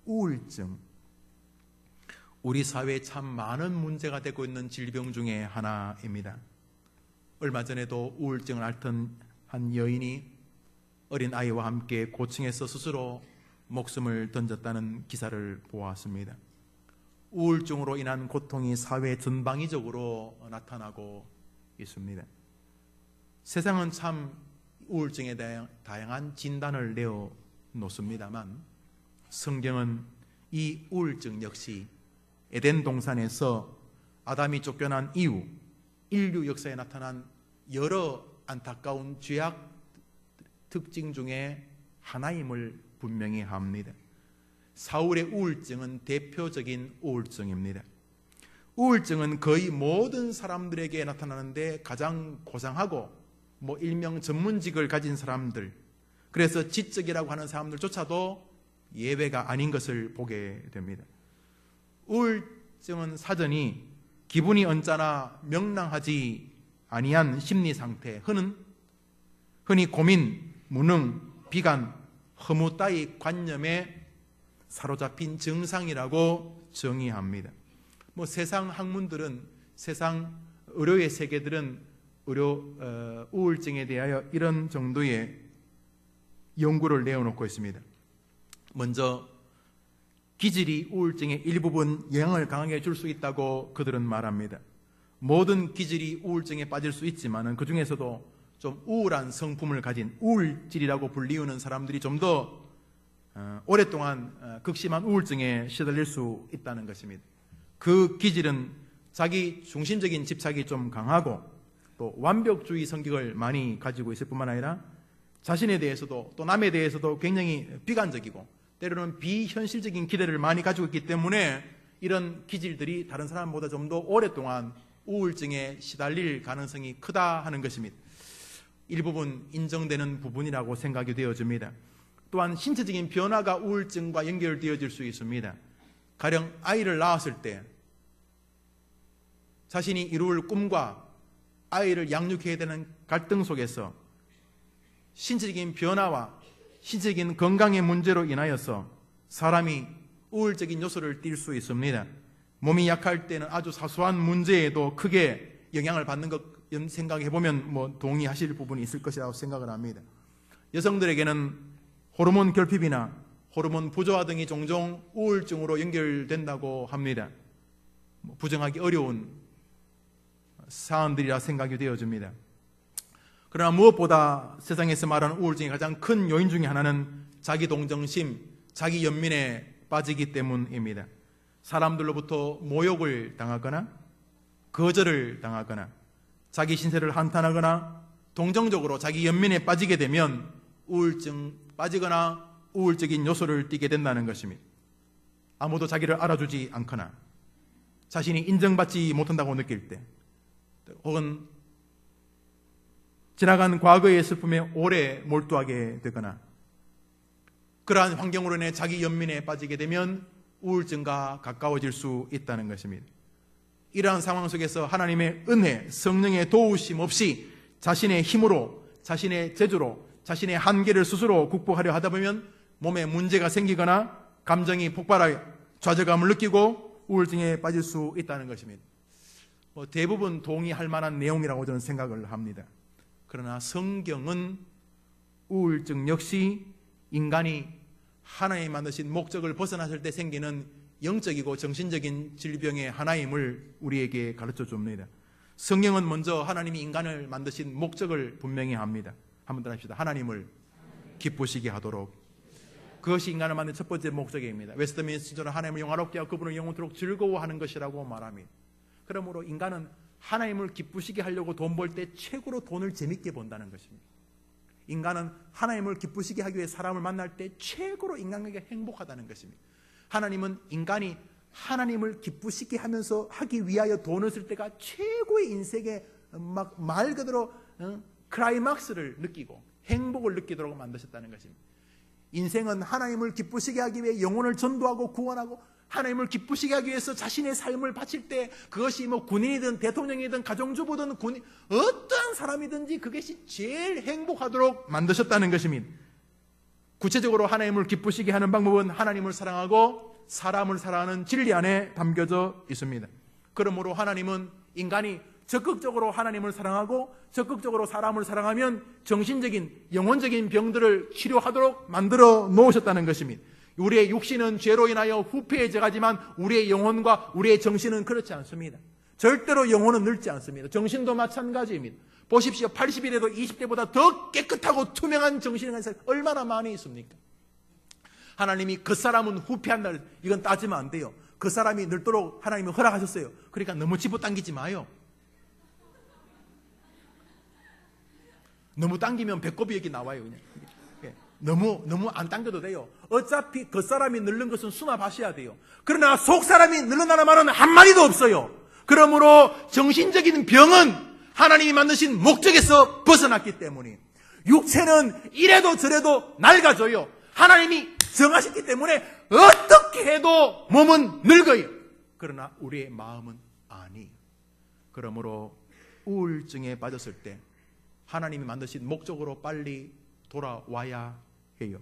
우울증, 우리 사회에 참 많은 문제가 되고 있는 질병 중에 하나입니다. 얼마 전에도 우울증을 앓던 한 여인이 어린 아이와 함께 고층에서 스스로 목숨을 던졌다는 기사를 보았습니다. 우울증으로 인한 고통이 사회 전방위적으로 나타나고 있습니다. 세상은 참 우울증에 대한 다양한 진단을 내어놓습니다만 성경은 이 우울증 역시 에덴 동산에서 아담이 쫓겨난 이후 인류 역사에 나타난 여러 안타까운 죄악 특징 중에 하나임을 분명히 합니다. 사울의 우울증은 대표적인 우울증입니다. 우울증은 거의 모든 사람들에게 나타나는데 가장 고상하고 일명 전문직을 가진 사람들, 그래서 지적이라고 하는 사람들조차도 예외가 아닌 것을 보게 됩니다. 우울증은 사전이 기분이 언짢아 명랑하지 아니한 심리 상태, 흔히 고민, 무능, 비관, 허무 따위 관념에 사로잡힌 증상이라고 정의합니다. 세상 학문들은, 세상 의료의 세계들은 우울증에 대하여 이런 정도의 연구를 내어놓고 있습니다. 먼저 기질이 우울증의 일부분 영향을 강하게 줄 수 있다고 그들은 말합니다. 모든 기질이 우울증에 빠질 수 있지만 그 중에서도 좀 우울한 성품을 가진 우울질이라고 불리우는 사람들이 좀 더 오랫동안 극심한 우울증에 시달릴 수 있다는 것입니다. 그 기질은 자기 중심적인 집착이 좀 강하고 또 완벽주의 성격을 많이 가지고 있을 뿐만 아니라 자신에 대해서도 또 남에 대해서도 굉장히 비관적이고 때로는 비현실적인 기대를 많이 가지고 있기 때문에 이런 기질들이 다른 사람보다 좀 더 오랫동안 우울증에 시달릴 가능성이 크다 하는 것입니다. 일부분 인정되는 부분이라고 생각이 되어집니다. 또한 신체적인 변화가 우울증과 연결되어질 수 있습니다. 가령 아이를 낳았을 때 자신이 이룰 꿈과 아이를 양육해야 되는 갈등 속에서 신체적인 변화와 신체적인 건강의 문제로 인하여서 사람이 우울적인 요소를 띌 수 있습니다. 몸이 약할 때는 아주 사소한 문제에도 크게 영향을 받는 것 생각해보면 동의하실 부분이 있을 것이라고 생각을 합니다. 여성들에게는 호르몬 결핍이나 호르몬 부조화 등이 종종 우울증으로 연결된다고 합니다. 부정하기 어려운 사안들이라 생각이 되어집니다. 그러나 무엇보다 세상에서 말하는 우울증의 가장 큰 요인 중에 하나는 자기 동정심, 자기 연민에 빠지기 때문입니다. 사람들로부터 모욕을 당하거나 거절을 당하거나 자기 신세를 한탄하거나 동정적으로 자기 연민에 빠지게 되면 우울증 빠지거나 우울적인 요소를 띠게 된다는 것입니다. 아무도 자기를 알아주지 않거나 자신이 인정받지 못한다고 느낄 때 혹은 지나간 과거의 슬픔에 오래 몰두하게 되거나 그러한 환경으로 인해 자기 연민에 빠지게 되면 우울증과 가까워질 수 있다는 것입니다. 이러한 상황 속에서 하나님의 은혜, 성령의 도우심 없이 자신의 힘으로, 자신의 재주로, 자신의 한계를 스스로 극복하려 하다 보면 몸에 문제가 생기거나 감정이 폭발하여 좌절감을 느끼고 우울증에 빠질 수 있다는 것입니다. 대부분 동의할 만한 내용이라고 저는 생각을 합니다. 그러나 성경은 우울증 역시 인간이 하나님 만드신 목적을 벗어났을 때 생기는 영적이고 정신적인 질병의 하나임을 우리에게 가르쳐 줍니다. 성경은 먼저 하나님이 인간을 만드신 목적을 분명히 합니다. 한번 더 합시다. 하나님을 기쁘시게 하도록. 그것이 인간을 만든 첫 번째 목적입니다. 웨스트민스터는 하나님을 영화롭게 하고 그분을 영원토록 즐거워하는 것이라고 말합니다. 그러므로 인간은 하나님을 기쁘시게 하려고 돈 벌 때 최고로 돈을 재밌게 번다는 것입니다. 인간은 하나님을 기쁘시게 하기 위해 사람을 만날 때 최고로 인간에게 행복하다는 것입니다. 하나님은 인간이 하나님을 기쁘시게 하면서 하기 위하여 돈을 쓸 때가 최고의 인생의 말 그대로 클라이막스를 느끼고 행복을 느끼도록 만드셨다는 것입니다. 인생은 하나님을 기쁘시게 하기 위해 영혼을 전도하고 구원하고 하나님을 기쁘시게 하기 위해서 자신의 삶을 바칠 때 그것이 군인이든 대통령이든 가정주부든 어떠한 사람이든지 그것이 제일 행복하도록 만드셨다는 것입니다. 구체적으로 하나님을 기쁘시게 하는 방법은 하나님을 사랑하고 사람을 사랑하는 진리 안에 담겨져 있습니다. 그러므로 하나님은 인간이 적극적으로 하나님을 사랑하고 적극적으로 사람을 사랑하면 정신적인 영혼적인 병들을 치료하도록 만들어 놓으셨다는 것입니다. 우리의 육신은 죄로 인하여 후패해져가지만 우리의 영혼과 우리의 정신은 그렇지 않습니다. 절대로 영혼은 늙지 않습니다. 정신도 마찬가지입니다. 보십시오. 80일에도 20대보다 더 깨끗하고 투명한 정신이 가진 사람이 얼마나 많이 있습니까? 하나님이 그 사람은 후패한다. 이건 따지면 안 돼요. 그 사람이 늙도록 하나님이 허락하셨어요. 그러니까 너무 집어당기지 마요. 너무 당기면 배꼽이 여기 나와요. 그냥. 너무 안 당겨도 돼요. 어차피 그 사람이 늙는 것은 수납하셔야 돼요. 그러나 속 사람이 늙는다는 말은 한마디도 없어요. 그러므로 정신적인 병은 하나님이 만드신 목적에서 벗어났기 때문에 육체는 이래도 저래도 낡아져요. 하나님이 정하셨기 때문에 어떻게 해도 몸은 늙어요. 그러나 우리의 마음은 아니에요. 그러므로 우울증에 빠졌을 때 하나님이 만드신 목적으로 빨리 돌아와야 해요.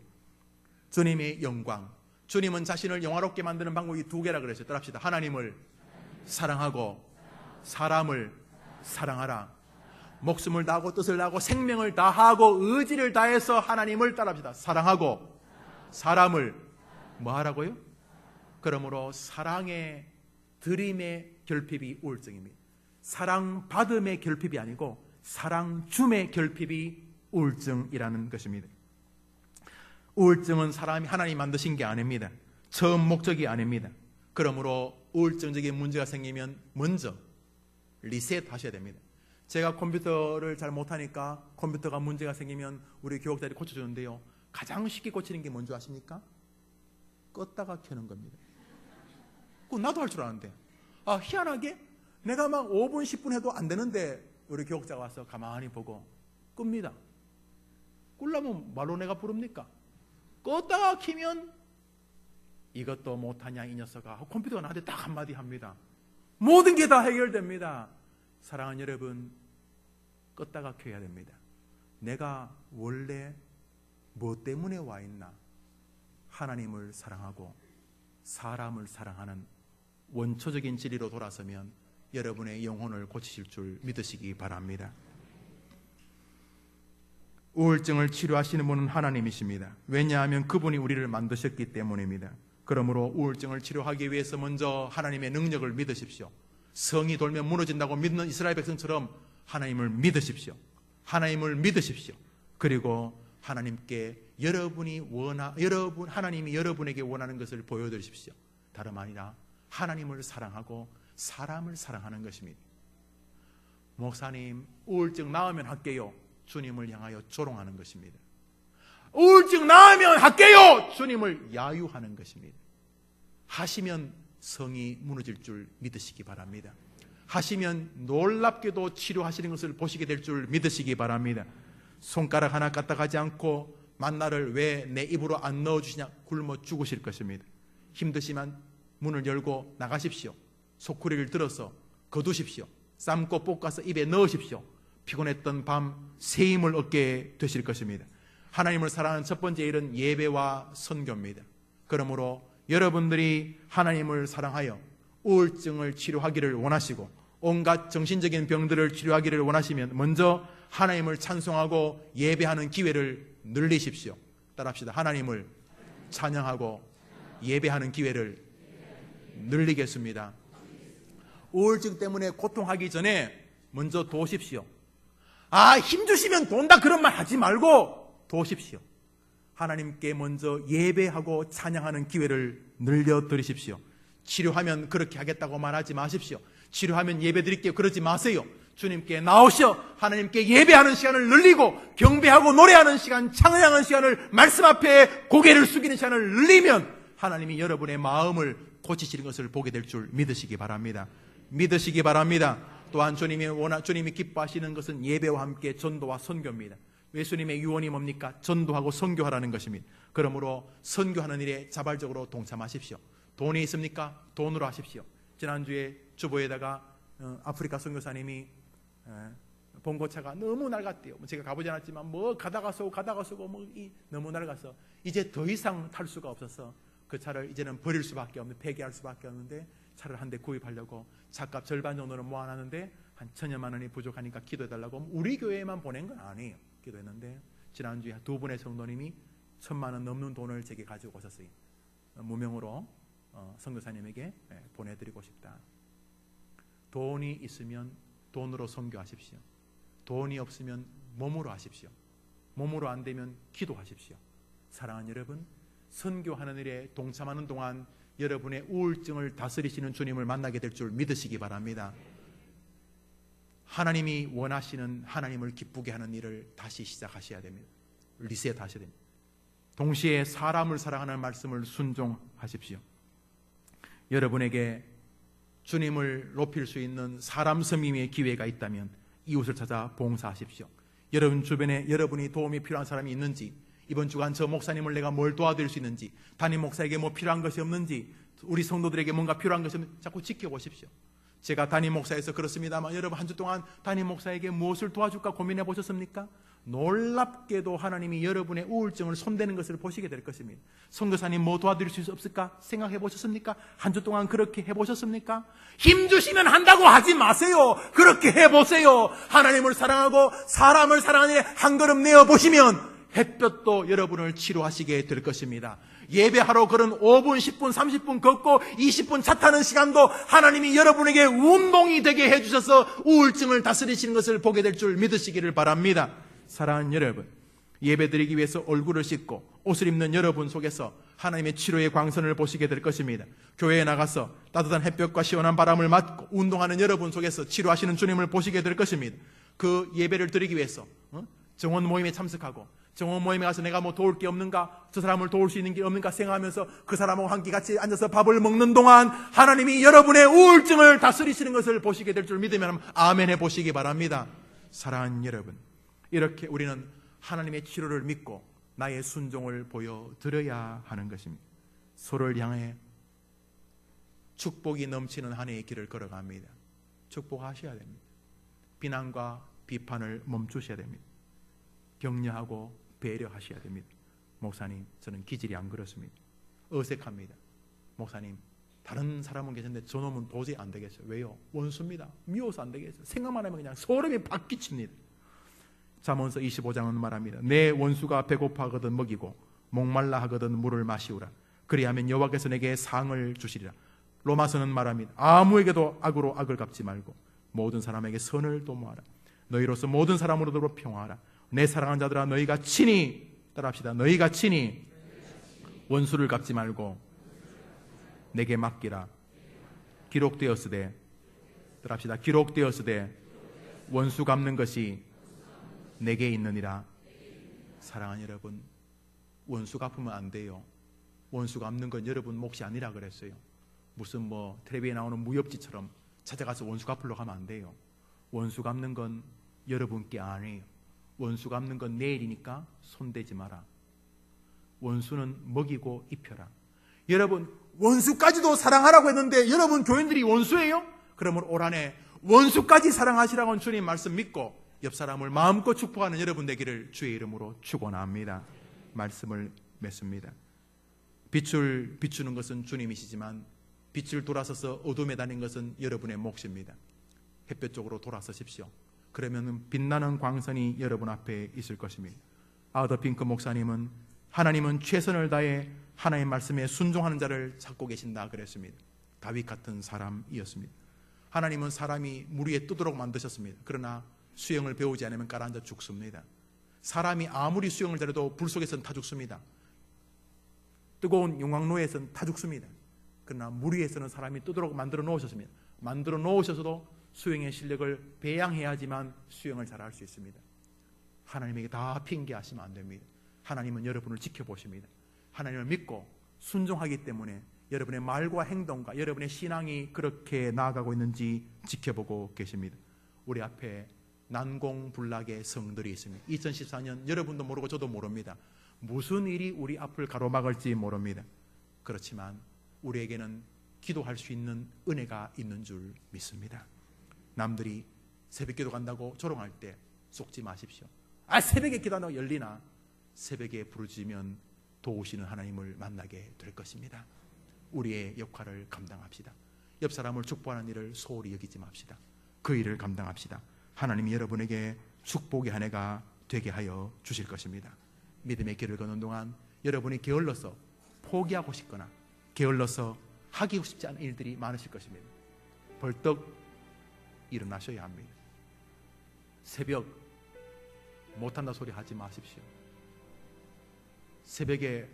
주님의 영광. 주님은 자신을 영화롭게 만드는 방법이 두 개라 그랬어요. 따라합시다. 하나님을 사랑하고 사람을 사랑하라. 목숨을 다하고 뜻을 다하고 생명을 다하고 의지를 다해서 하나님을 따라합시다. 사랑하고 사람을 뭐 하라고요? 그러므로 사랑의 드림의 결핍이 우울증입니다. 사랑받음의 결핍이 아니고 사랑줌의 결핍이 우울증이라는 것입니다. 우울증은 사람이 하나님이 만드신 게 아닙니다. 처음 목적이 아닙니다. 그러므로 우울증적인 문제가 생기면 먼저 리셋 하셔야 됩니다. 제가 컴퓨터를 잘 못하니까 컴퓨터가 문제가 생기면 우리 교육자들이 고쳐주는데요. 가장 쉽게 고치는 게 뭔지 아십니까? 껐다가 켜는 겁니다. 그거 나도 할 줄 아는데. 희한하게 내가 막 5분 10분 해도 안 되는데 우리 교육자가 와서 가만히 보고 끕니다. 끄려면 말로 내가 부릅니까? 껐다가 키면 이것도 못하냐 이 녀석아. 컴퓨터가 나한테 딱 한마디 합니다. 모든 게 다 해결됩니다. 사랑하는 여러분, 껐다가 켜야 됩니다. 내가 원래 뭐 때문에 와 있나? 하나님을 사랑하고 사람을 사랑하는 원초적인 진리로 돌아서면 여러분의 영혼을 고치실 줄 믿으시기 바랍니다. 우울증을 치료하시는 분은 하나님이십니다. 왜냐하면 그분이 우리를 만드셨기 때문입니다. 그러므로 우울증을 치료하기 위해서 먼저 하나님의 능력을 믿으십시오. 성이 돌면 무너진다고 믿는 이스라엘 백성처럼 하나님을 믿으십시오. 하나님을 믿으십시오. 그리고 하나님께 하나님이 여러분에게 원하는 것을 보여드리십시오. 다름 아니라 하나님을 사랑하고 사람을 사랑하는 것입니다. 목사님, 우울증 나으면 할게요. 주님을 향하여 조롱하는 것입니다. 우울증 나으면 할게요. 주님을 야유하는 것입니다. 하시면 성이 무너질 줄 믿으시기 바랍니다. 하시면 놀랍게도 치료하시는 것을 보시게 될 줄 믿으시기 바랍니다. 손가락 하나 까딱하지 않고 만나를 왜 내 입으로 안 넣어주시냐 굶어 죽으실 것입니다. 힘드시면 문을 열고 나가십시오. 소쿠리를 들어서 거두십시오. 삶고 볶아서 입에 넣으십시오. 피곤했던 밤 새 힘을 얻게 되실 것입니다. 하나님을 사랑하는 첫 번째 일은 예배와 선교입니다. 그러므로 여러분들이 하나님을 사랑하여 우울증을 치료하기를 원하시고 온갖 정신적인 병들을 치료하기를 원하시면 먼저 하나님을 찬송하고 예배하는 기회를 늘리십시오. 따라합시다. 하나님을 찬양하고 예배하는 기회를 늘리겠습니다. 우울증 때문에 고통하기 전에 먼저 도십시오. 힘주시면 돈다 그런 말 하지 말고 도십시오. 하나님께 먼저 예배하고 찬양하는 기회를 늘려드리십시오. 치료하면 그렇게 하겠다고 말하지 마십시오. 치료하면 예배 드릴게요 그러지 마세요. 주님께 나오셔 하나님께 예배하는 시간을 늘리고 경배하고 노래하는 시간, 찬양하는 시간을, 말씀 앞에 고개를 숙이는 시간을 늘리면 하나님이 여러분의 마음을 고치시는 것을 보게 될 줄 믿으시기 바랍니다. 믿으시기 바랍니다. 또한 주님이 기뻐하시는 것은 예배와 함께 전도와 선교입니다. 예수님의 유언이 뭡니까? 전도하고 선교하라는 것입니다. 그러므로 선교하는 일에 자발적으로 동참하십시오. 돈이 있습니까? 돈으로 하십시오. 지난주에 주보에다가 아프리카 선교사님이 봉고차가 너무 낡았대요. 제가 가보지 않았지만 가다가 서고 너무 낡아서 이제 더 이상 탈 수가 없어서 그 차를 이제는 버릴 수밖에 없는, 폐기할 수밖에 없는데 차를 한 대 구입하려고 차값 절반 정도는 모아놨는데 한 1,000여만 원이 부족하니까 기도해달라고. 우리 교회에만 보낸 건 아니에요. 기도했는데 지난주에 2분의 성도님이 1,000만 원 넘는 돈을 제게 가지고 오셨어요. 무명으로 선교사님에게 보내드리고 싶다. 돈이 있으면 돈으로 선교하십시오. 돈이 없으면 몸으로 하십시오. 몸으로 안 되면 기도하십시오. 사랑하는 여러분, 선교하는 일에 동참하는 동안 여러분의 우울증을 다스리시는 주님을 만나게 될 줄 믿으시기 바랍니다. 하나님이 원하시는, 하나님을 기쁘게 하는 일을 다시 시작하셔야 됩니다. 리셋하셔야 됩니다. 동시에 사람을 사랑하는 말씀을 순종하십시오. 여러분에게 주님을 높일 수 있는 사람 섬김의 기회가 있다면 이웃을 찾아 봉사하십시오. 여러분 주변에 여러분이 도움이 필요한 사람이 있는지, 이번 주간 저 목사님을 내가 뭘 도와드릴 수 있는지, 담임 목사에게 뭐 필요한 것이 없는지, 우리 성도들에게 뭔가 필요한 것이 없는지 자꾸 지켜보십시오. 제가 담임 목사에서 그렇습니다만 여러분 한 주 동안 담임 목사에게 무엇을 도와줄까 고민해 보셨습니까? 놀랍게도 하나님이 여러분의 우울증을 손대는 것을 보시게 될 것입니다. 선교사님 뭐 도와드릴 수 없을까 생각해 보셨습니까? 한 주 동안 그렇게 해보셨습니까? 힘주시면 한다고 하지 마세요. 그렇게 해보세요. 하나님을 사랑하고 사람을 사랑하는 일에 한 걸음 내어보시면 햇볕도 여러분을 치료하시게 될 것입니다. 예배하러 걸은 5분, 10분, 30분 걷고 20분 차 타는 시간도 하나님이 여러분에게 운동이 되게 해주셔서 우울증을 다스리시는 것을 보게 될 줄 믿으시기를 바랍니다. 사랑하는 여러분, 예배드리기 위해서 얼굴을 씻고 옷을 입는 여러분 속에서 하나님의 치료의 광선을 보시게 될 것입니다. 교회에 나가서 따뜻한 햇볕과 시원한 바람을 맞고 운동하는 여러분 속에서 치료하시는 주님을 보시게 될 것입니다. 그 예배를 드리기 위해서 정원 모임에 참석하고 정원 모임에 가서 내가 뭐 도울 게 없는가, 저 사람을 도울 수 있는 게 없는가 생각하면서 그 사람하고 함께 같이 앉아서 밥을 먹는 동안 하나님이 여러분의 우울증을 다스리시는 것을 보시게 될 줄 믿으면 아멘 해보시기 바랍니다. 사랑하는 여러분, 이렇게 우리는 하나님의 치료를 믿고 나의 순종을 보여드려야 하는 것입니다. 서로를 향해 축복이 넘치는 한 해의 길을 걸어갑니다. 축복하셔야 됩니다. 비난과 비판을 멈추셔야 됩니다. 격려하고 배려하셔야 됩니다. 목사님, 저는 기질이 안 그렇습니다. 어색합니다. 목사님, 다른 사람은 계신데 저놈은 도저히 안 되겠어요. 왜요? 원수입니다. 미워서 안 되겠어요. 생각만 하면 그냥 소름이 팍 끼칩니다. 잠언서 25장은 말합니다. 내 원수가 배고파 하거든 먹이고 목말라 하거든 물을 마시우라. 그리하면 여호와께서 내게 상을 주시리라. 로마서는 말합니다. 아무에게도 악으로 악을 갚지 말고 모든 사람에게 선을 도모하라. 너희로서 모든 사람으로도 평화하라. 내 사랑하는 자들아, 너희가 친히, 따라합시다, 너희가 친히 원수를 갚지 말고 내게 맡기라. 기록되었으되, 따라합시다, 기록되었으되 원수 갚는 것이 내게 있느니라. 사랑하는 여러분, 원수 갚으면 안 돼요. 원수 갚는 건 여러분 몫이 아니라 그랬어요. 무슨 뭐 텔레비에 나오는 무협지처럼 찾아가서 원수 갚으려고 하면 안 돼요. 원수 갚는 건 여러분께 아니에요. 원수 갚는 건 내일이니까 손대지 마라. 원수는 먹이고 입혀라. 여러분, 원수까지도 사랑하라고 했는데 여러분 교인들이 원수예요? 그러면 올 한 해 원수까지 사랑하시라고 주님 말씀 믿고 옆 사람을 마음껏 축복하는 여러분 되기를 주의 이름으로 축원합니다. 말씀을 맺습니다. 빛을 비추는 것은 주님이시지만 빛을 돌아서서 어둠에 다닌 것은 여러분의 몫입니다. 햇볕 쪽으로 돌아서십시오. 그러면 빛나는 광선이 여러분 앞에 있을 것입니다. 아우더핑크 목사님은 하나님은 최선을 다해 하나님의 말씀에 순종하는 자를 찾고 계신다 그랬습니다. 다윗 같은 사람이었습니다. 하나님은 사람이 물 위에 뜨도록 만드셨습니다. 그러나 수영을 배우지 않으면 가라앉아 죽습니다. 사람이 아무리 수영을 잘해도 불 속에서는 다 죽습니다. 뜨거운 용광로에서는 다 죽습니다. 그러나 물 위에서는 사람이 뜨도록 만들어 놓으셨습니다. 만들어 놓으셔서도 수영의 실력을 배양해야지만 수영을 잘할 수 있습니다. 하나님에게 다 핑계하시면 안 됩니다. 하나님은 여러분을 지켜보십니다. 하나님을 믿고 순종하기 때문에 여러분의 말과 행동과 여러분의 신앙이 그렇게 나아가고 있는지 지켜보고 계십니다. 우리 앞에 난공불락의 성들이 있습니다. 2014년 여러분도 모르고 저도 모릅니다. 무슨 일이 우리 앞을 가로막을지 모릅니다. 그렇지만 우리에게는 기도할 수 있는 은혜가 있는 줄 믿습니다. 남들이 새벽기도 간다고 조롱할 때 속지 마십시오. 새벽에 기도한다고 열리나? 새벽에 부르짖으면 도우시는 하나님을 만나게 될 것입니다. 우리의 역할을 감당합시다. 옆 사람을 축복하는 일을 소홀히 여기지 맙시다. 그 일을 감당합시다. 하나님이 여러분에게 축복의 한 해가 되게 하여 주실 것입니다. 믿음의 길을 걷는 동안 여러분이 게을러서 포기하고 싶거나 게을러서 하기 싶지 않은 일들이 많으실 것입니다. 벌떡 일어나셔야 합니다. 새벽 못한다 소리 하지 마십시오. 새벽에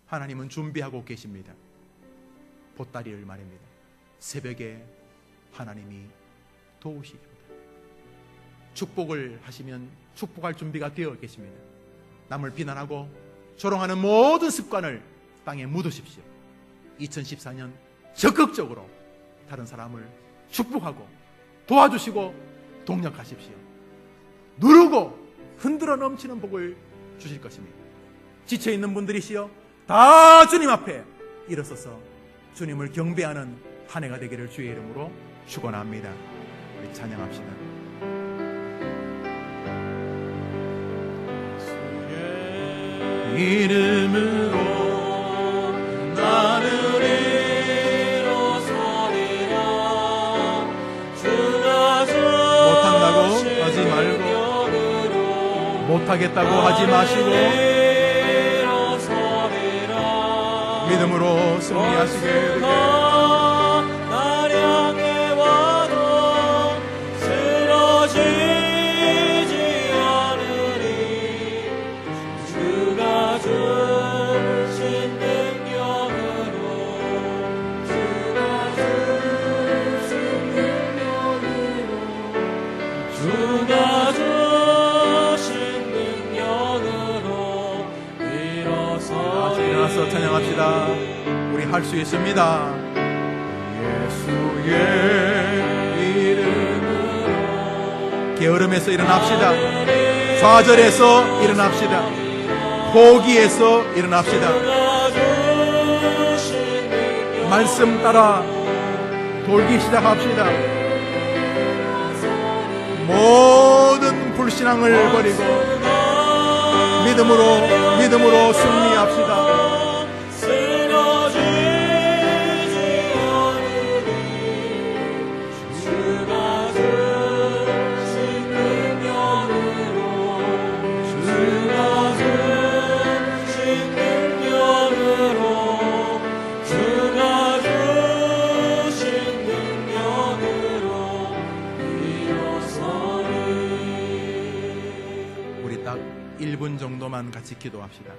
하나님은 준비하고 계십니다. 보따리를 말입니다. 새벽에 하나님이 도우시기보다 축복을 하시면 축복할 준비가 되어 계십니다. 남을 비난하고 조롱하는 모든 습관을 땅에 묻으십시오. 2014년 적극적으로 다른 사람을 축복하고 도와주시고 동력하십시오. 누르고 흔들어 넘치는 복을 주실 것입니다. 지쳐있는 분들이시여 다 주님 앞에 일어서서 주님을 경배하는 한 해가 되기를 주의 이름으로 축원합니다. 우리 찬양합시다. 주의 이름으로 나는 일어서리라. 주가 못한다고 하지 말고 못하겠다고 하지 마시고 믿음으로 승리하시게 되게. 날 향해 와도 쓰러지지 않으리. 주가 주신 능력으로 주가 주신 능력으로 주가 주신 능력으로 일어서 찬양합시다. 우리 할 수 있습니다. 예수의 이름으로 게으름에서 일어납시다. 좌절에서 일어납시다. 포기에서 일어납시다. 말씀 따라 돌기 시작합시다. 모든 불신앙을 버리고 믿음으로 승리합시다. 우리 딱 1분 정도만 같이 기도합시다.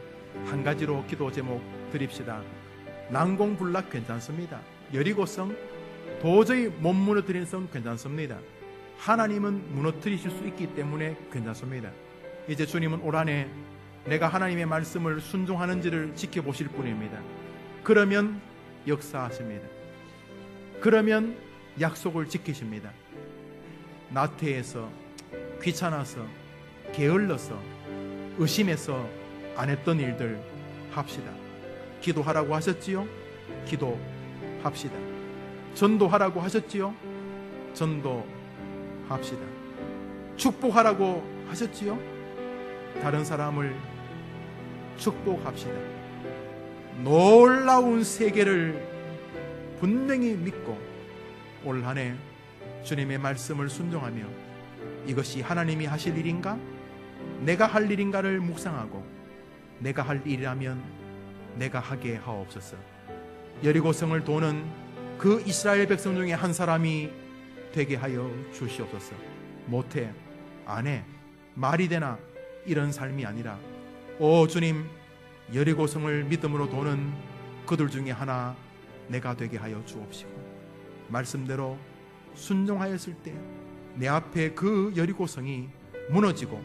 한 가지로 기도 제목 드립시다. 난공불락 괜찮습니다. 여리고성 도저히 못 무너뜨리는 성 괜찮습니다. 하나님은 무너뜨리실 수 있기 때문에 괜찮습니다. 이제 주님은 올 한 해 내가 하나님의 말씀을 순종하는지를 지켜보실 분입니다. 그러면 역사하십니다. 그러면 약속을 지키십니다. 나태해서 귀찮아서 게을러서 의심해서 안 했던 일들 합시다. 기도하라고 하셨지요? 기도합시다. 전도하라고 하셨지요? 전도합시다. 축복하라고 하셨지요? 다른 사람을 축복합시다. 놀라운 세계를 분명히 믿고 올 한 해 주님의 말씀을 순종하며 이것이 하나님이 하실 일인가? 내가 할 일인가를 묵상하고 내가 할 일이라면 내가 하게 하옵소서. 여리고성을 도는 그 이스라엘 백성 중에 한 사람이 되게 하여 주시옵소서. 못해, 안 해, 말이 되나, 이런 삶이 아니라 오 주님, 여리고성을 믿음으로 도는 그들 중에 하나 내가 되게 하여 주옵시고, 말씀대로 순종하였을 때 내 앞에 그 여리고성이 무너지고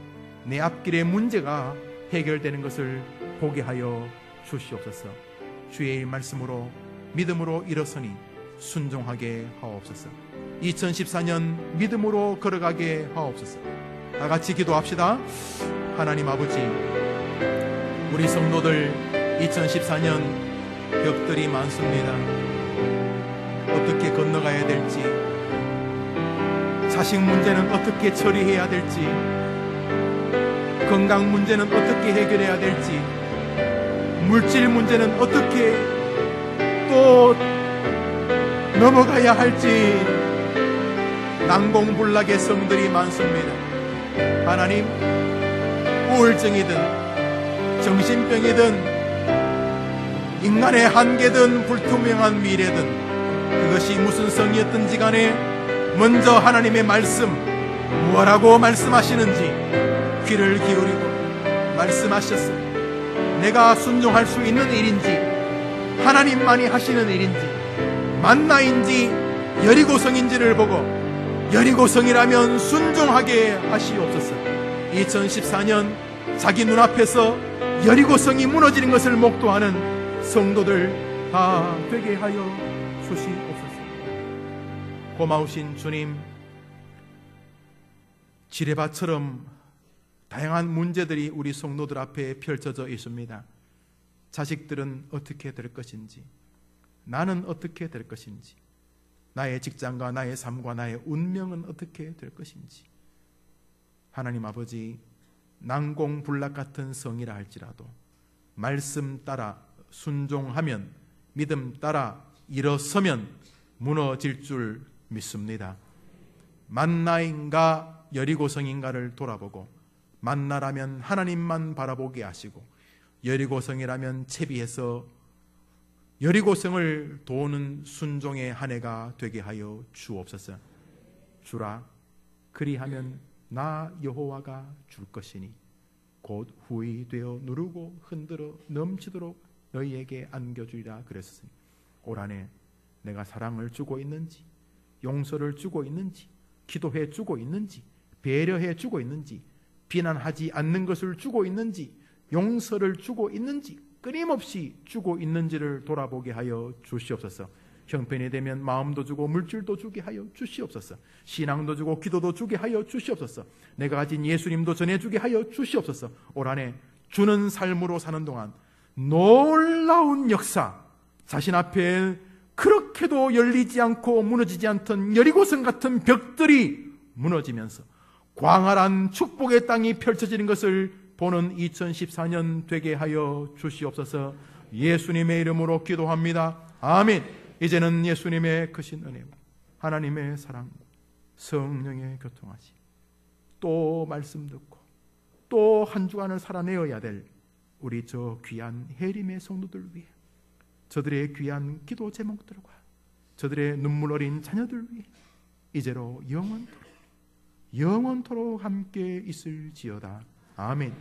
내 앞길의 문제가 해결되는 것을 보게 하여 주시옵소서. 주의 말씀으로 믿음으로 일어서니 순종하게 하옵소서. 2014년 믿음으로 걸어가게 하옵소서. 다 같이 기도합시다. 하나님 아버지, 우리 성도들 2014년 벽들이 많습니다. 어떻게 건너가야 될지, 자식 문제는 어떻게 처리해야 될지, 건강 문제는 어떻게 해결해야 될지, 물질 문제는 어떻게 또 넘어가야 할지 난공불락의 성들이 많습니다. 하나님, 우울증이든 정신병이든 인간의 한계든 불투명한 미래든 그것이 무슨 성이었든지 간에 먼저 하나님의 말씀, 뭐라고 말씀하시는지 귀를 기울이고 말씀하셨어요. 내가 순종할 수 있는 일인지, 하나님만이 하시는 일인지, 만나인지 여리고성인지를 보고 여리고성이라면 순종하게 하시옵소서. 2014년 자기 눈앞에서 여리고성이 무너지는 것을 목도하는 성도들 다 되게 하여 주시옵소서. 고마우신 주님, 지뢰밭처럼 다양한 문제들이 우리 성도들 앞에 펼쳐져 있습니다. 자식들은 어떻게 될 것인지, 나는 어떻게 될 것인지, 나의 직장과 나의 삶과 나의 운명은 어떻게 될 것인지. 하나님 아버지, 난공불락 같은 성이라 할지라도 말씀 따라 순종하면, 믿음 따라 일어서면 무너질 줄 믿습니다. 만나인가 여리고성인가를 돌아보고, 만나라면 하나님만 바라보게 하시고, 여리고성이라면 채비해서 여리고성을 도우는 순종의 한 해가 되게 하여 주옵소서. 주라, 그리하면 나 여호와가 줄 것이니 곧 후히 되어 누르고 흔들어 넘치도록 너희에게 안겨주리라 그랬으니, 올 한 해 내가 사랑을 주고 있는지, 용서를 주고 있는지, 기도해 주고 있는지, 배려해 주고 있는지, 비난하지 않는 것을 주고 있는지, 용서를 주고 있는지, 끊임없이 주고 있는지를 돌아보게 하여 주시옵소서. 형편이 되면 마음도 주고 물질도 주게 하여 주시옵소서. 신앙도 주고 기도도 주게 하여 주시옵소서. 내가 가진 예수님도 전해주게 하여 주시옵소서. 올 한 해 주는 삶으로 사는 동안 놀라운 역사, 자신 앞에 그렇게도 열리지 않고 무너지지 않던 여리고성 같은 벽들이 무너지면서 광활한 축복의 땅이 펼쳐지는 것을 보는 2014년 되게 하여 주시옵소서. 예수님의 이름으로 기도합니다. 아멘. 이제는 예수님의 크신 은혜와 하나님의 사랑, 성령의 교통하심, 또 말씀 듣고 또 한 주간을 살아내어야 될 우리 저 귀한 해림의 성도들 위해, 저들의 귀한 기도 제목들과 저들의 눈물 어린 자녀들 위해 이제로 영원토록 함께 있을지어다. 아멘.